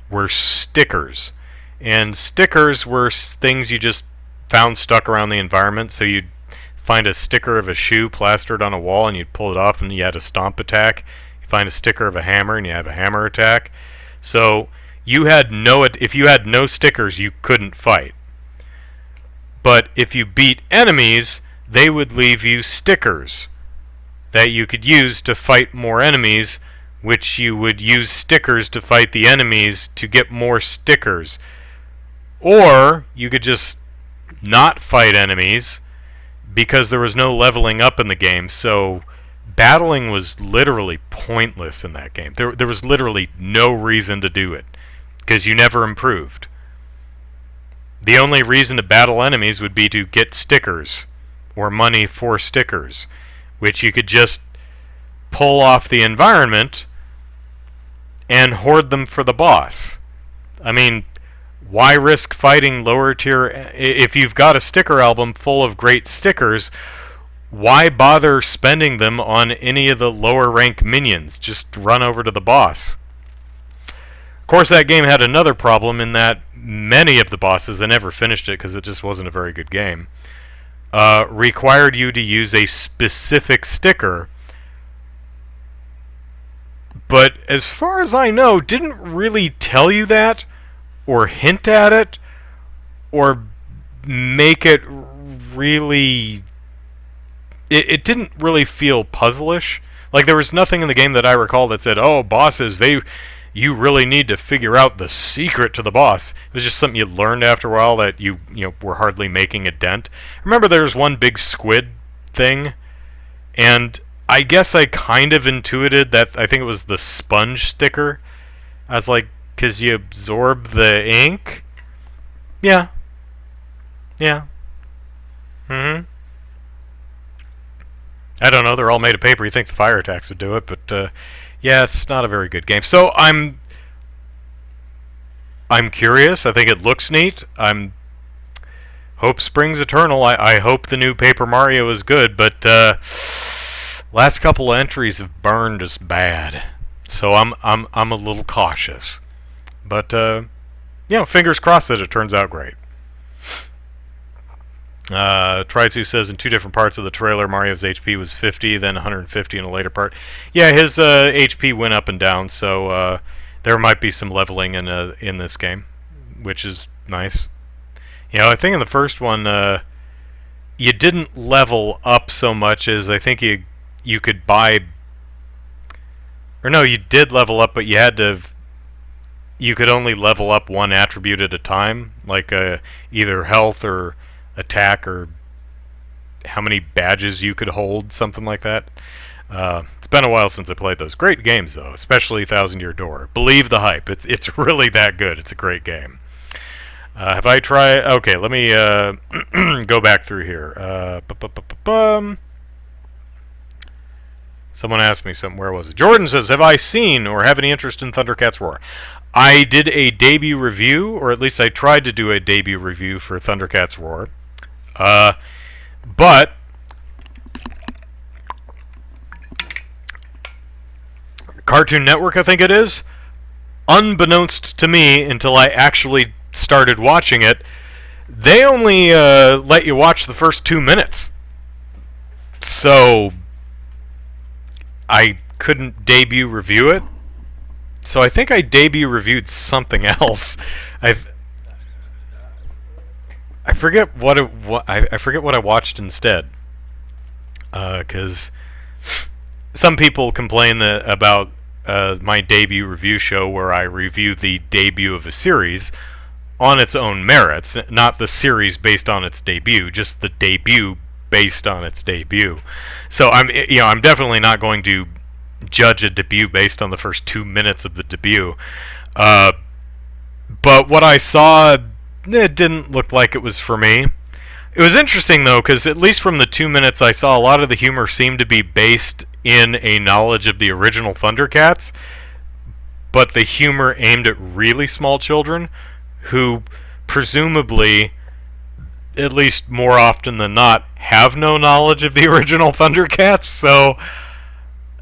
were stickers. And stickers were things you just found stuck around the environment. So you'd find a sticker of a shoe plastered on a wall and you'd pull it off and you had a stomp attack. You find a sticker of a hammer and you have a hammer attack. So you had if you had no stickers, you couldn't fight. But if you beat enemies, they would leave you stickers that you could use to fight more enemies, which you would use stickers to fight the enemies to get more stickers. Or you could just not fight enemies because there was no leveling up in the game, so battling was literally pointless in that game. There was literally no reason to do it because you never improved. The only reason to battle enemies would be to get stickers or money for stickers, which you could just pull off the environment and hoard them for the boss. I mean, why risk fighting lower tier? If you've got a sticker album full of great stickers, why bother spending them on any of the lower rank minions? Just run over to the boss. Of course, that game had another problem in that many of the bosses, I never finished it because it just wasn't a very good game, required you to use a specific sticker. But as far as I know, didn't really tell you that, or hint at it, or make it really... It didn't really feel puzzlish. Like, there was nothing in the game that I recall that said, oh, bosses, you really need to figure out the secret to the boss. It was just something you learned after a while that you were hardly making a dent. Remember there was one big squid thing, and I guess I kind of intuited that. I think it was the sponge sticker. I was like, because you absorb the ink? Yeah. Yeah. Mm-hmm. I don't know, they're all made of paper. You think the fire attacks would do it, but yeah, it's not a very good game. So I'm curious. I think it looks neat. Hope springs eternal. I hope the new Paper Mario is good, but last couple of entries have burned us bad. So I'm a little cautious. But fingers crossed that it turns out great. Tritsu says in two different parts of the trailer, Mario's HP was 50, then 150 in a later part. Yeah, his HP went up and down, so there might be some leveling in this game, which is nice. I think in the first one, you didn't level up so much as I think you could buy... Or no, you did level up, but you had to... You could only level up one attribute at a time, like either health or attack or how many badges you could hold, something like that. It's been a while since I played those. Great games, though, especially Thousand Year Door. Believe the hype. It's really that good. It's a great game. Have I tried... Okay, let me go back through here. Someone asked me something. Where was it? Jordan says, have I seen or have any interest in Thundercats Roar? I did a debut review, or at least I tried to do a debut review for Thundercats Roar. But Cartoon Network, I think it is, unbeknownst to me until I actually started watching it, they only let you watch the first 2 minutes. So I couldn't debut review it. So I think I debut reviewed something else. I forget I forget what I watched instead. Because some people complain about my debut review show where I review the debut of a series. on its own merits, not the series based on its debut, just the debut based on its debut. So I'm definitely not going to judge a debut based on the first 2 minutes of the debut. But what I saw, it didn't look like it was for me. It was interesting though, because at least from the 2 minutes I saw, a lot of the humor seemed to be based in a knowledge of the original Thundercats, but the humor aimed at really small children who presumably, at least more often than not, have no knowledge of the original Thundercats. So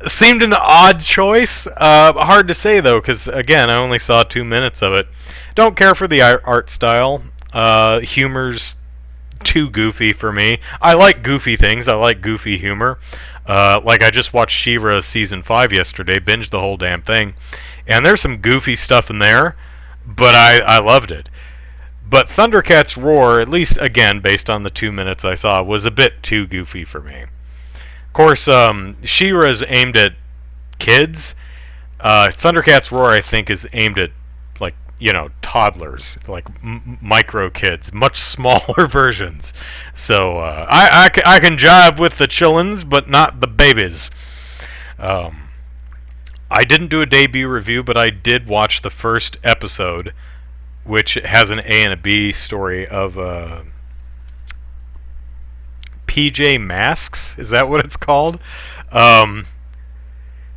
seemed an odd choice. Hard to say though, because again, I only saw 2 minutes of it. Don't care for the art style. Humor's too goofy for me. I like goofy things. I like goofy humor. Like I just watched She-Ra season 5 yesterday, binged the whole damn thing, and there's some goofy stuff in there, but I loved it. But Thundercats Roar, at least again based on the 2 minutes I saw, was a bit too goofy for me. Of course, She-Ra is aimed at kids. Thundercats Roar, I think, is aimed at toddlers, like micro kids, much smaller versions. So I can jive with the chillins, but not the babies. I didn't do a debut review, but I did watch the first episode, which has an A and a B story of PJ Masks. Is that what it's called?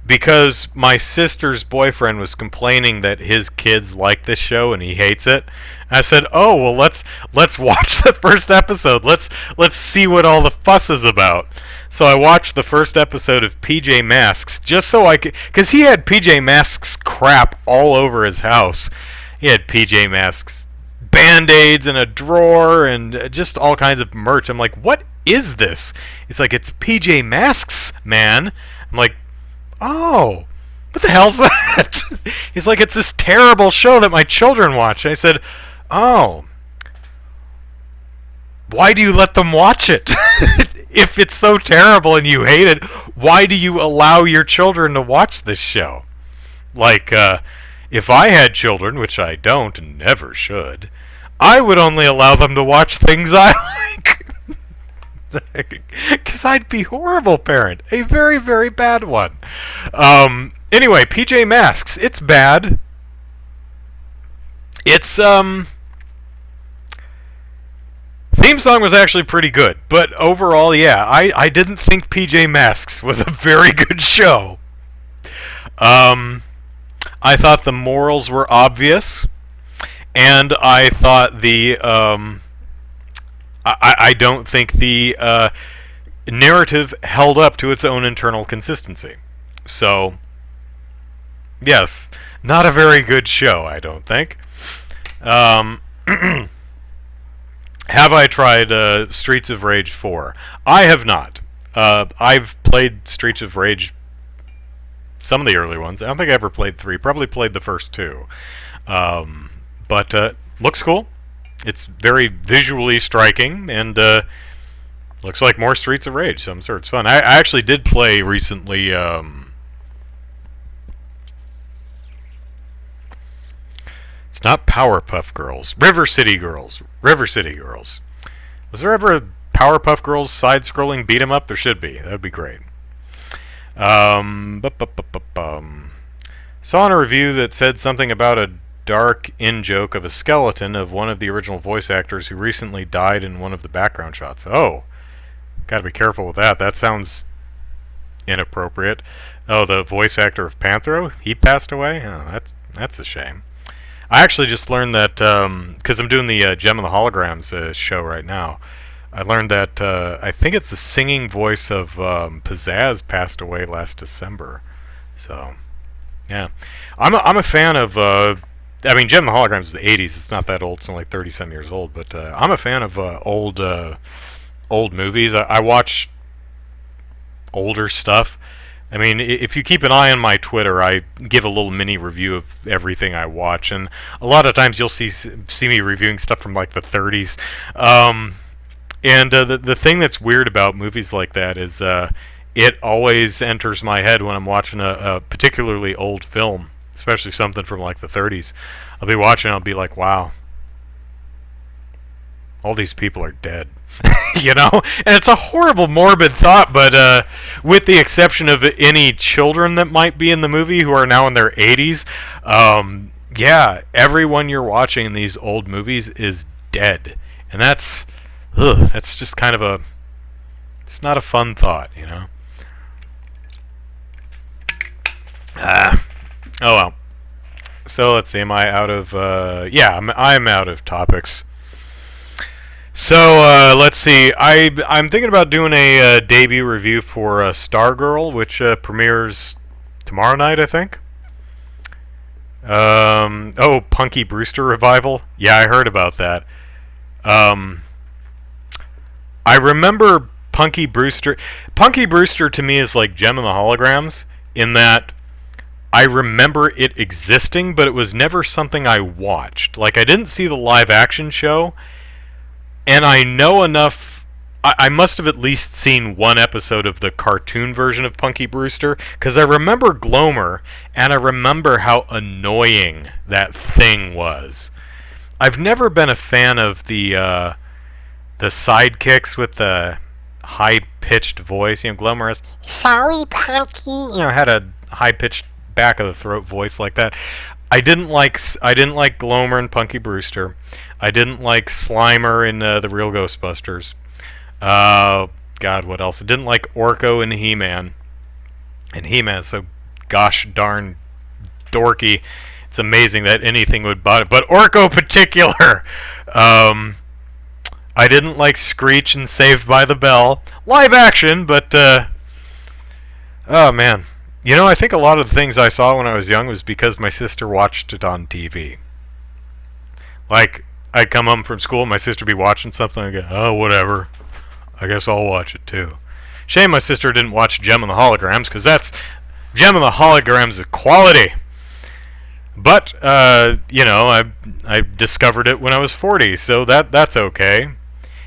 Because my sister's boyfriend was complaining that his kids like this show and he hates it. I said, "Oh well, let's watch the first episode. Let's see what all the fuss is about." So I watched the first episode of PJ Masks just so I could, because he had PJ Masks crap all over his house. He had PJ Masks Band-Aids in a drawer and just all kinds of merch. I'm like, "What is this?" He's like, "It's PJ Masks, man." I'm like, "Oh, what the hell's that?" He's like, "It's this terrible show that my children watch." I said, "Oh, why do you let them watch it? If it's so terrible and you hate it, why do you allow your children to watch this show?" Like, if I had children, which I don't and never should, I would only allow them to watch things I like. Because I'd be a horrible parent. A very, very bad one. Anyway, PJ Masks. It's bad. It's, theme song was actually pretty good. But overall, yeah, I didn't think PJ Masks was a very good show. I thought the morals were obvious. And I thought the, I don't think the narrative held up to its own internal consistency. So, yes, not a very good show, I don't think. Have I tried Streets of Rage 4? I have not. I've played Streets of Rage, some of the early ones. I don't think I ever played 3. Probably played the first 2. But looks cool. It's very visually striking, and looks like more Streets of Rage, so I'm sure it's fun. I actually did play recently, it's not Powerpuff Girls. River City Girls. River City Girls. Was there ever a Powerpuff Girls side-scrolling beat-em-up? There should be. That would be great. Saw in a review that said something about a dark in-joke of a skeleton of one of the original voice actors who recently died in one of the background shots. Oh, gotta be careful with that. That sounds inappropriate. Oh, the voice actor of Panthro? He passed away? Oh, that's a shame. I actually just learned that, because I'm doing the Gem of the Holograms show right now, I learned that, I think it's the singing voice of Pizzazz passed away last December. So, yeah. I'm a fan of, I mean, Gem of the Holograms is the 80s. It's not that old. It's only 30-some years old. But I'm a fan of old movies. I watch older stuff. I mean, if you keep an eye on my Twitter, I give a little mini review of everything I watch, and a lot of times you'll see me reviewing stuff from like the 30s. And the thing that's weird about movies like that is it always enters my head when I'm watching a particularly old film, especially something from like the 30s. I'll be watching, I'll be like, wow, all these people are dead. You know? And it's a horrible, morbid thought, but with the exception of any children that might be in the movie who are now in their 80s, yeah, everyone you're watching in these old movies is dead. And that's just kind of a... It's not a fun thought, you know? Oh well. So let's see, am I out of... yeah, I'm out of topics. So let's see. I'm thinking about doing a debut review for Stargirl, which premieres tomorrow night, I think. Oh, Punky Brewster revival. Yeah, I heard about that. I remember Punky Brewster. Punky Brewster to me is like Gem and the Holograms in that I remember it existing, but it was never something I watched. Like, I didn't see the live action show. And I know enough... I must have at least seen one episode of the cartoon version of Punky Brewster, because I remember Glomer, and I remember how annoying that thing was. I've never been a fan of the sidekicks with the high-pitched voice. You know, Glomer is, "Sorry, Punky," you know, had a high-pitched back-of-the-throat voice like that. I didn't like Glomer and Punky Brewster. I didn't like Slimer in the Real Ghostbusters. God, what else? I didn't like Orko in He-Man. And He-Man is so gosh darn dorky. It's amazing that anything would buy it. But Orko particular. I didn't like Screech and Saved by the Bell. Live action, but oh man. You know, I think a lot of the things I saw when I was young was because my sister watched it on TV. Like, I'd come home from school, my sister would be watching something, and I'd go, oh, whatever. I guess I'll watch it too. Shame my sister didn't watch Gem and the Holograms, because that's... Gem and the Holograms is quality. But, you know, I discovered it when I was 40, so that's okay.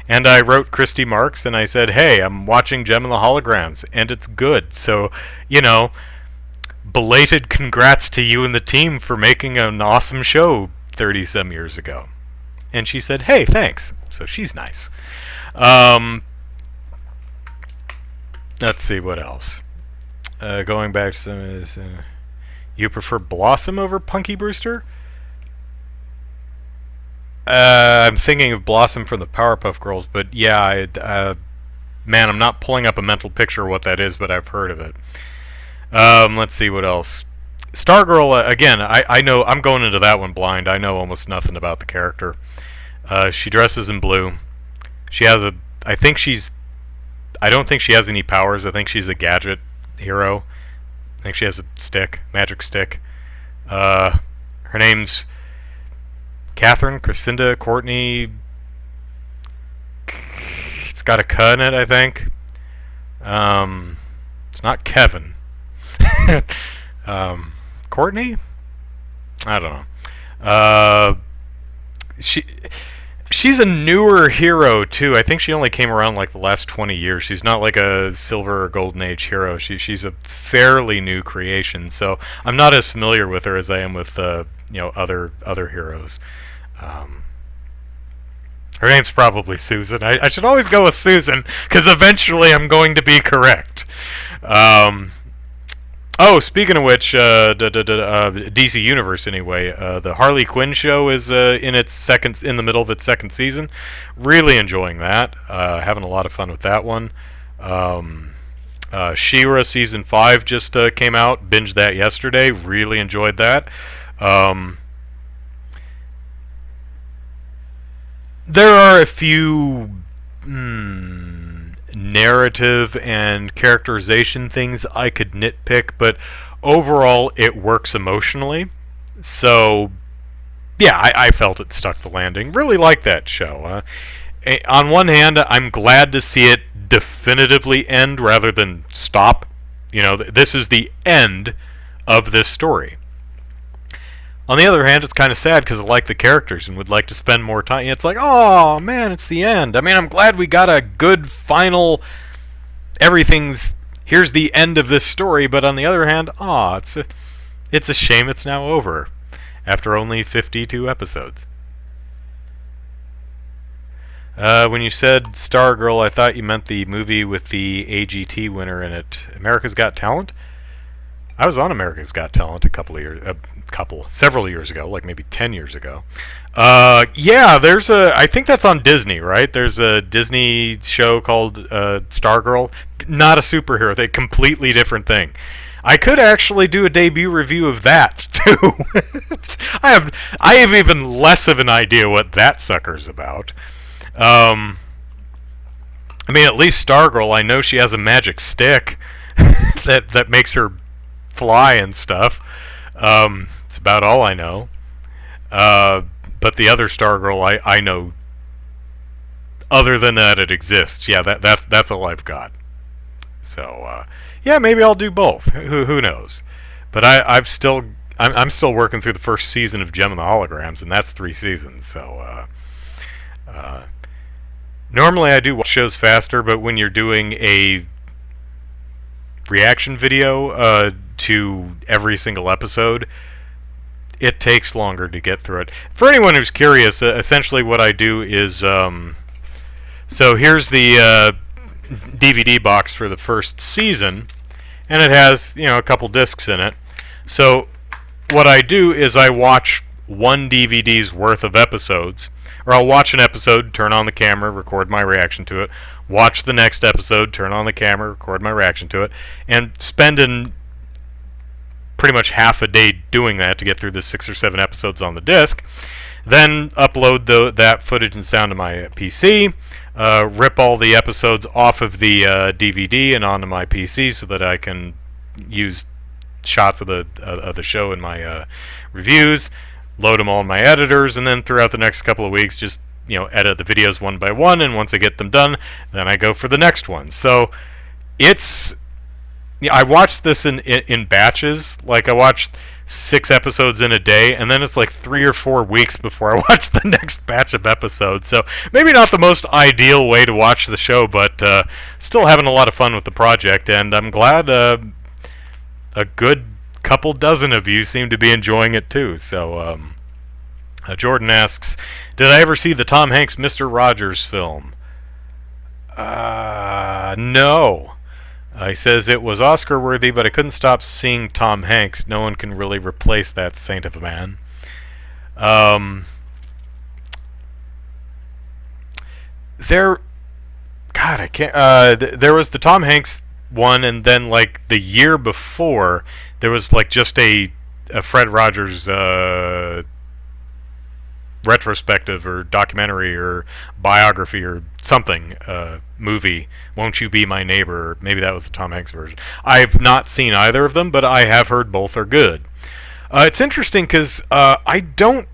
And I wrote Christy Marks, and I said, hey, I'm watching Gem and the Holograms, and it's good. So, you know, belated congrats to you and the team for making an awesome show 30-some years ago. And she said, hey, thanks. So she's nice. Let's see, what else? Going back to some of this... you prefer Blossom over Punky Brewster? I'm thinking of Blossom from the Powerpuff Girls, but yeah, man, I'm not pulling up a mental picture of what that is, but I've heard of it. Let's see, what else? Stargirl, again, I know, I'm going into that one blind. I know almost nothing about the character. She dresses in blue. She has a, I don't think she has any powers. I think she's a gadget hero. I think she has a stick, magic stick. Her name's Catherine, Crescinda, Courtney. It's got a K in it, I think. It's not Kevin. Courtney? I don't know. She's a newer hero too. I think she only came around like the last 20 years. She's not like a silver or golden age hero. She's a fairly new creation. So I'm not as familiar with her as I am with you know, other heroes. Her name's probably Susan. I should always go with Susan because eventually I'm going to be correct. Oh, speaking of which, DC Universe anyway, the Harley Quinn show is in the middle of its second season. Really enjoying that. Having a lot of fun with that one. She-Ra season 5 just came out. Binged that yesterday. Really enjoyed that. There are a few narrative and characterization things I could nitpick, but overall it works emotionally. So, yeah, I felt it stuck the landing. Really like that show. On one hand, I'm glad to see it definitively end rather than stop. You know, this is the end of this story. On the other hand, it's kind of sad because I like the characters and would like to spend more time. It's like, oh man, it's the end. I mean, I'm glad we got a good final. Here's the end of this story. But on the other hand, it's a shame it's now over after only 52 episodes. When you said Stargirl, I thought you meant the movie with the AGT winner in it, America's Got Talent. I was on America's Got Talent several years ago, like maybe 10 years ago. Yeah, I think that's on Disney, right? There's a Disney show called Stargirl. Not a superhero, a completely different thing. I could actually do a debut review of that too. I have even less of an idea what that sucker's about. I mean, at least Stargirl, I know she has a magic stick that makes her fly and stuff. It's about all I know. But the other Stargirl, I know. Other than that, it exists. Yeah, that's all I've got. So yeah, maybe I'll do both. Who knows? But I'm still working through the first season of Gem and the Holograms, and that's 3 seasons. So normally I do watch shows faster, but when you're doing a reaction video to every single episode, it takes longer to get through it. For anyone who's curious, essentially what I do is, so here's the DVD box for the first season, and it has, a couple discs in it. So what I do is I watch one DVD's worth of episodes, or I'll watch an episode, turn on the camera, record my reaction to it, watch the next episode, turn on the camera, record my reaction to it, and spend pretty much half a day doing that to get through the 6 or 7 episodes on the disc. Then upload that footage and sound to my PC, rip all the episodes off of the DVD and onto my PC so that I can use shots of the show in my reviews, load them all in my editors, and then throughout the next couple of weeks just edit the videos one by one, and once I get them done, then I go for the next one. So I watched this in batches. Like, I watched 6 episodes in a day, and then it's like 3 or 4 weeks before I watch the next batch of episodes. So maybe not the most ideal way to watch the show, but still having a lot of fun with the project, and I'm glad a good couple dozen of you seem to be enjoying it too. So Jordan asks, did I ever see the Tom Hanks Mr. Rogers film? No. He says it was Oscar worthy, but I couldn't stop seeing Tom Hanks. No one can really replace that saint of a man. I can't. There was the Tom Hanks one, and then like the year before, there was like just a Fred Rogers retrospective or documentary or biography or something movie, Won't You Be My Neighbor. Maybe that was the Tom Hanks version. I've not seen either of them, but I have heard both are good. It's interesting because I don't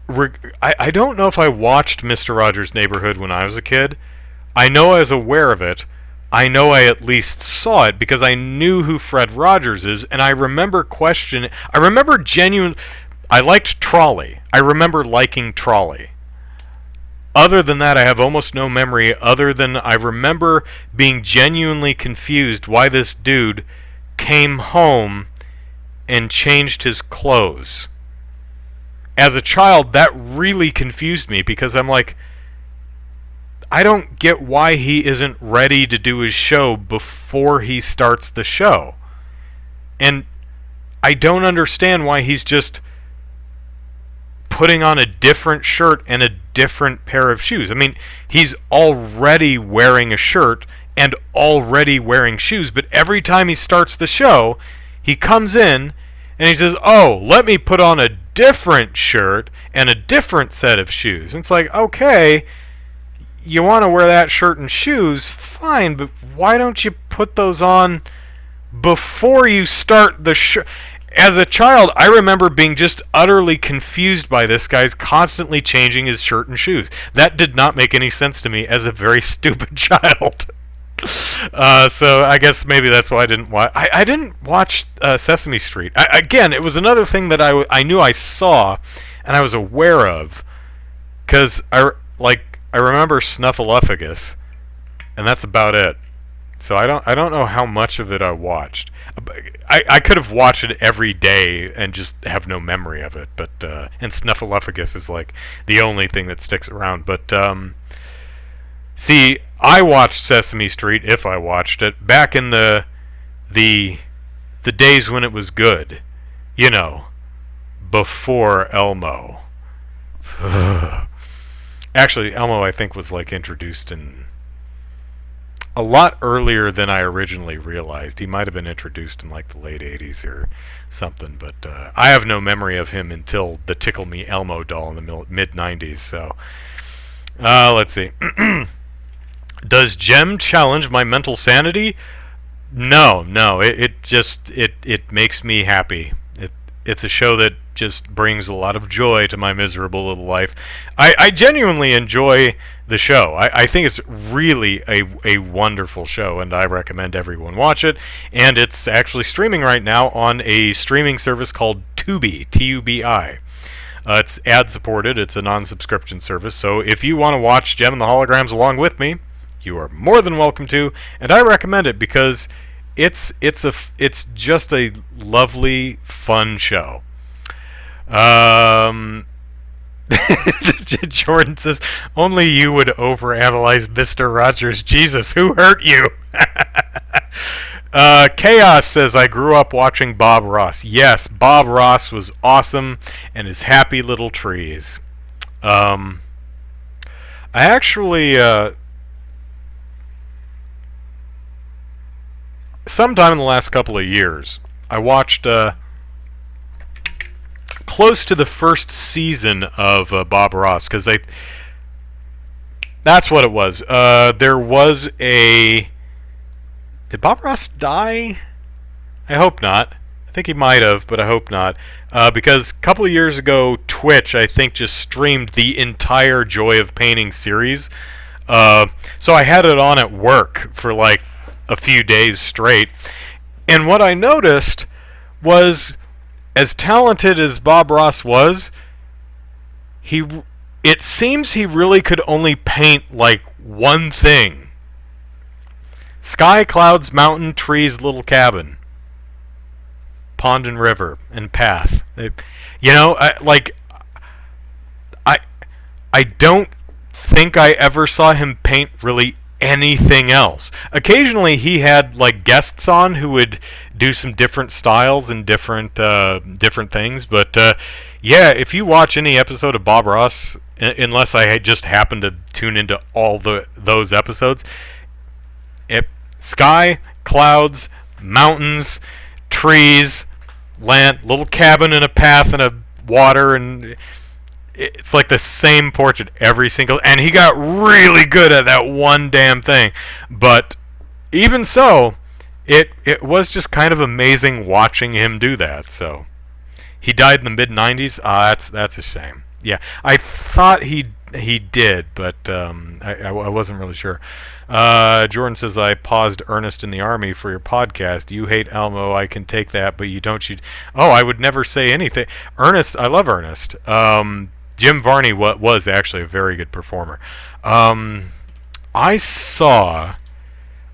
know if I watched Mr. Rogers' Neighborhood when I was a kid. I know I was aware of it. I know I at least saw it because I knew who Fred Rogers is, and I remember I liked Trolley. I remember liking Trolley. Other than that, I have almost no memory other than I remember being genuinely confused why this dude came home and changed his clothes. As a child, that really confused me because I'm like, I don't get why he isn't ready to do his show before he starts the show. And I don't understand why he's just putting on a different shirt and a different pair of shoes. I mean, he's already wearing a shirt and already wearing shoes, but every time he starts the show, he comes in and he says, oh, let me put on a different shirt and a different set of shoes. And it's like, okay, you want to wear that shirt and shoes, fine, but why don't you put those on before you start the show? As a child, I remember being just utterly confused by this guy's constantly changing his shirt and shoes. That did not make any sense to me as a very stupid child. So I guess maybe that's why I didn't watch. I didn't watch Sesame Street. Again, it was another thing that I knew I saw and I was aware of because I remember Snuffleupagus, and that's about it. So I don't know how much of it I watched. I could have watched it every day and just have no memory of it. But and Snuffleupagus is like the only thing that sticks around. But see, I watched Sesame Street, if I watched it, back in the days when it was good. You know, before Elmo. Actually, Elmo I think was like introduced in a lot earlier than I originally realized. He might have been introduced in like the late 80s or something, but I have no memory of him until the Tickle Me Elmo doll in the mid 90s. So let's see. Does Gem challenge my mental sanity? No. It makes me happy. It's a show that just brings a lot of joy to my miserable little life. I genuinely enjoy the show. I think it's really a wonderful show, and I recommend everyone watch it. And it's actually streaming right now on a streaming service called Tubi, Tubi. It's ad-supported. It's a non-subscription service. So if you want to watch Gem and the Holograms along with me, you are more than welcome to. And I recommend it because it's just a lovely, fun show. Jordan says, only you would overanalyze Mr. Rogers. Jesus, who hurt you? Chaos says, I grew up watching Bob Ross. Yes, Bob Ross was awesome, and his happy little trees. I actually, sometime in the last couple of years, I watched close to the first season of Bob Ross, because that's what it was. There was a... Did Bob Ross die? I hope not. I think he might have, but I hope not. Because a couple of years ago, Twitch, I think, just streamed the entire Joy of Painting series. So I had it on at work for like a few days straight. And what I noticed was, as talented as Bob Ross was, it seems he really could only paint like one thing. Sky, clouds, mountain, trees, little cabin. Pond and river and path. I don't think I ever saw him paint really anything else. Occasionally he had like guests on who would do some different styles and different things, but yeah, if you watch any episode of Bob Ross, unless I had just happened to tune into all those episodes, sky, clouds, mountains, trees, land, little cabin and a path and a water, and it's like the same portrait every single, and he got really good at that one damn thing. But even so, it was just kind of amazing watching him do that. So he died in the mid 90s. That's a shame. Yeah, I thought he did, but I wasn't really sure. Jordan says, I paused Ernest in the Army for your podcast. You hate Elmo, I can take that, but you don't cheat. Oh, I would never say anything. Ernest, I love Ernest. Jim Varney was actually a very good performer. I saw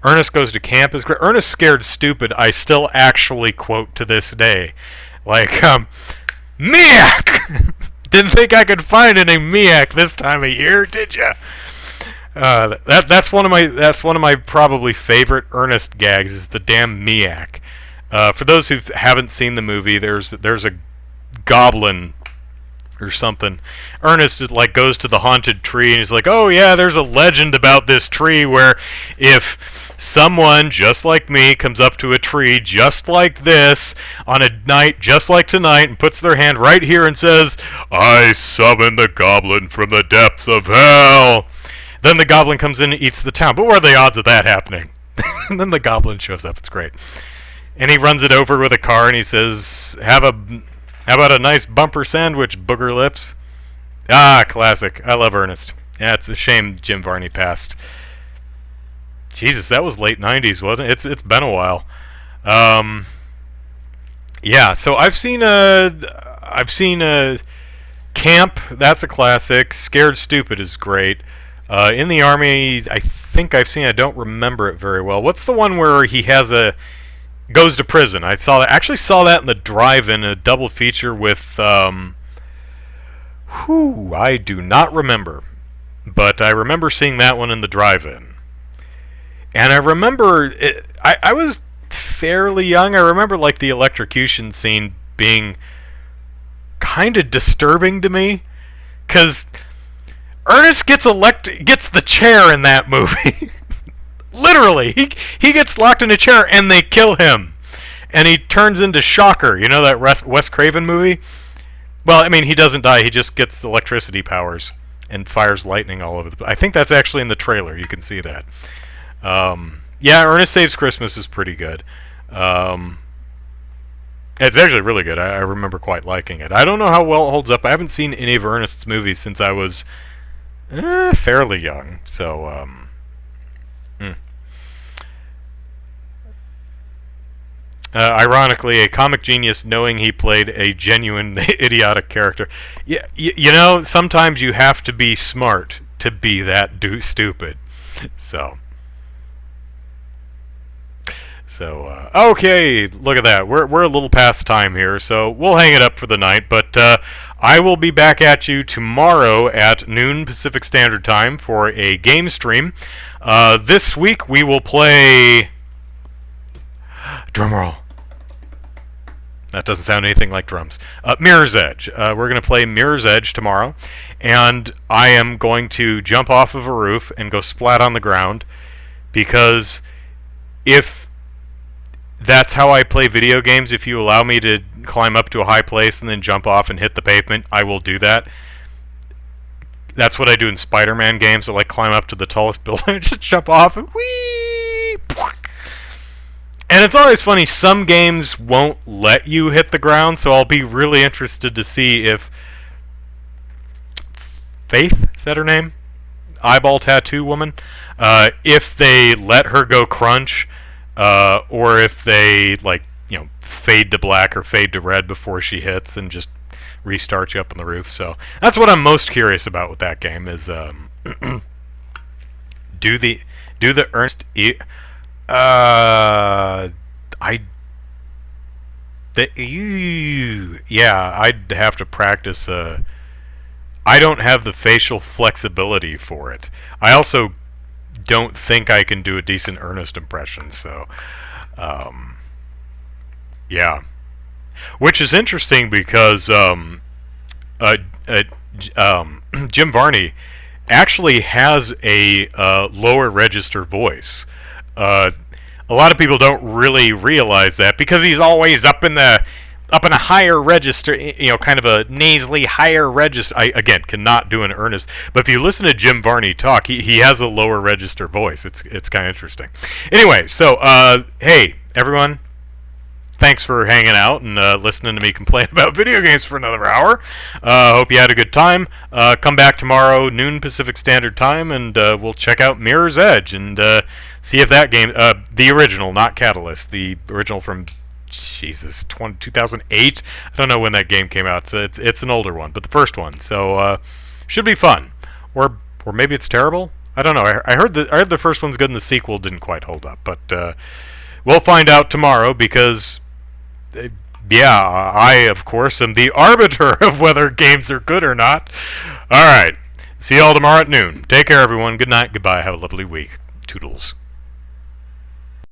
Ernest Goes to Camp is great. Ernest Scared Stupid, I still actually quote to this day. Like, Miak! Didn't think I could find any Miak this time of year, did ya? That's one of my probably favorite Ernest gags is the damn Miak. For those who haven't seen the movie, there's a goblin or something. Ernest like goes to the haunted tree and he's like, oh yeah, there's a legend about this tree where if someone just like me comes up to a tree just like this on a night just like tonight and puts their hand right here and says, I summon the goblin from the depths of hell, then the goblin comes in and eats the town. But what are the odds of that happening? And then the goblin shows up. It's great. And he runs it over with a car and he says, how about a nice bumper sandwich, booger lips? Ah, classic. I love Ernest. Yeah, it's a shame Jim Varney passed. Jesus, that was late 90s, wasn't it? It's been a while. Yeah, so I've seen Camp. That's a classic. Scared Stupid is great. In the Army, I think I've seen. I don't remember it very well. What's the one where he goes to prison? I actually saw that in the drive-in, a double feature with I do not remember, but I remember seeing that one in the drive-in. And I remember I was fairly young. I remember like the electrocution scene being kind of disturbing to me, because Ernest gets the chair in that movie. Literally, he gets locked in a chair and they kill him, and he turns into Shocker. You know that Wes Craven movie? Well, I mean, he doesn't die. He just gets electricity powers and fires lightning all over the place. I think that's actually in the trailer. You can see that. Yeah, Ernest Saves Christmas is pretty good. It's actually really good. I remember quite liking it. I don't know how well it holds up. I haven't seen any of Ernest's movies since I was fairly young. So, ironically, a comic genius knowing he played a genuine idiotic character. Yeah, you know, sometimes you have to be smart to be that stupid. So, okay, look at that. We're a little past time here, so we'll hang it up for the night. But I will be back at you tomorrow at noon Pacific Standard Time for a game stream. This week we will play... Drumroll. That doesn't sound anything like drums. Mirror's Edge. We're going to play Mirror's Edge tomorrow, and I am going to jump off of a roof and go splat on the ground, because if that's how I play video games, if you allow me to climb up to a high place and then jump off and hit the pavement, I will do that. That's what I do in Spider-Man games. I like climb up to the tallest building and just jump off and whee! And it's always funny, some games won't let you hit the ground, so I'll be really interested to see if Faith, is that her name? Eyeball tattoo woman? If they let her go crunch, or if they, like, you know, fade to black or fade to red before she hits and just restart you up on the roof. So that's what I'm most curious about with that game is do the Ernst yeah, I'd have to practice. I don't have the facial flexibility for it. I also don't think I can do a decent Ernest impression. So, yeah, which is interesting because Jim Varney actually has a lower register voice. A lot of people don't really realize that because he's always up in a higher register, you know, kind of a nasally higher register. I, again, cannot do an Ernest, but if you listen to Jim Varney talk, he has a lower register voice. It's kind of interesting. Anyway, so hey everyone, thanks for hanging out and listening to me complain about video games for another hour. Hope you had a good time. Come back tomorrow, noon Pacific Standard Time, and we'll check out Mirror's Edge and see if that game, the original, not Catalyst, the original from, Jesus, 2008. I don't know when that game came out. So it's an older one, but the first one. So should be fun, or maybe it's terrible. I don't know. I heard the first one's good and the sequel didn't quite hold up, but we'll find out tomorrow because. Yeah, I, of course, am the arbiter of whether games are good or not. Alright, see you all tomorrow at noon. Take care, everyone. Good night, goodbye, have a lovely week. Toodles.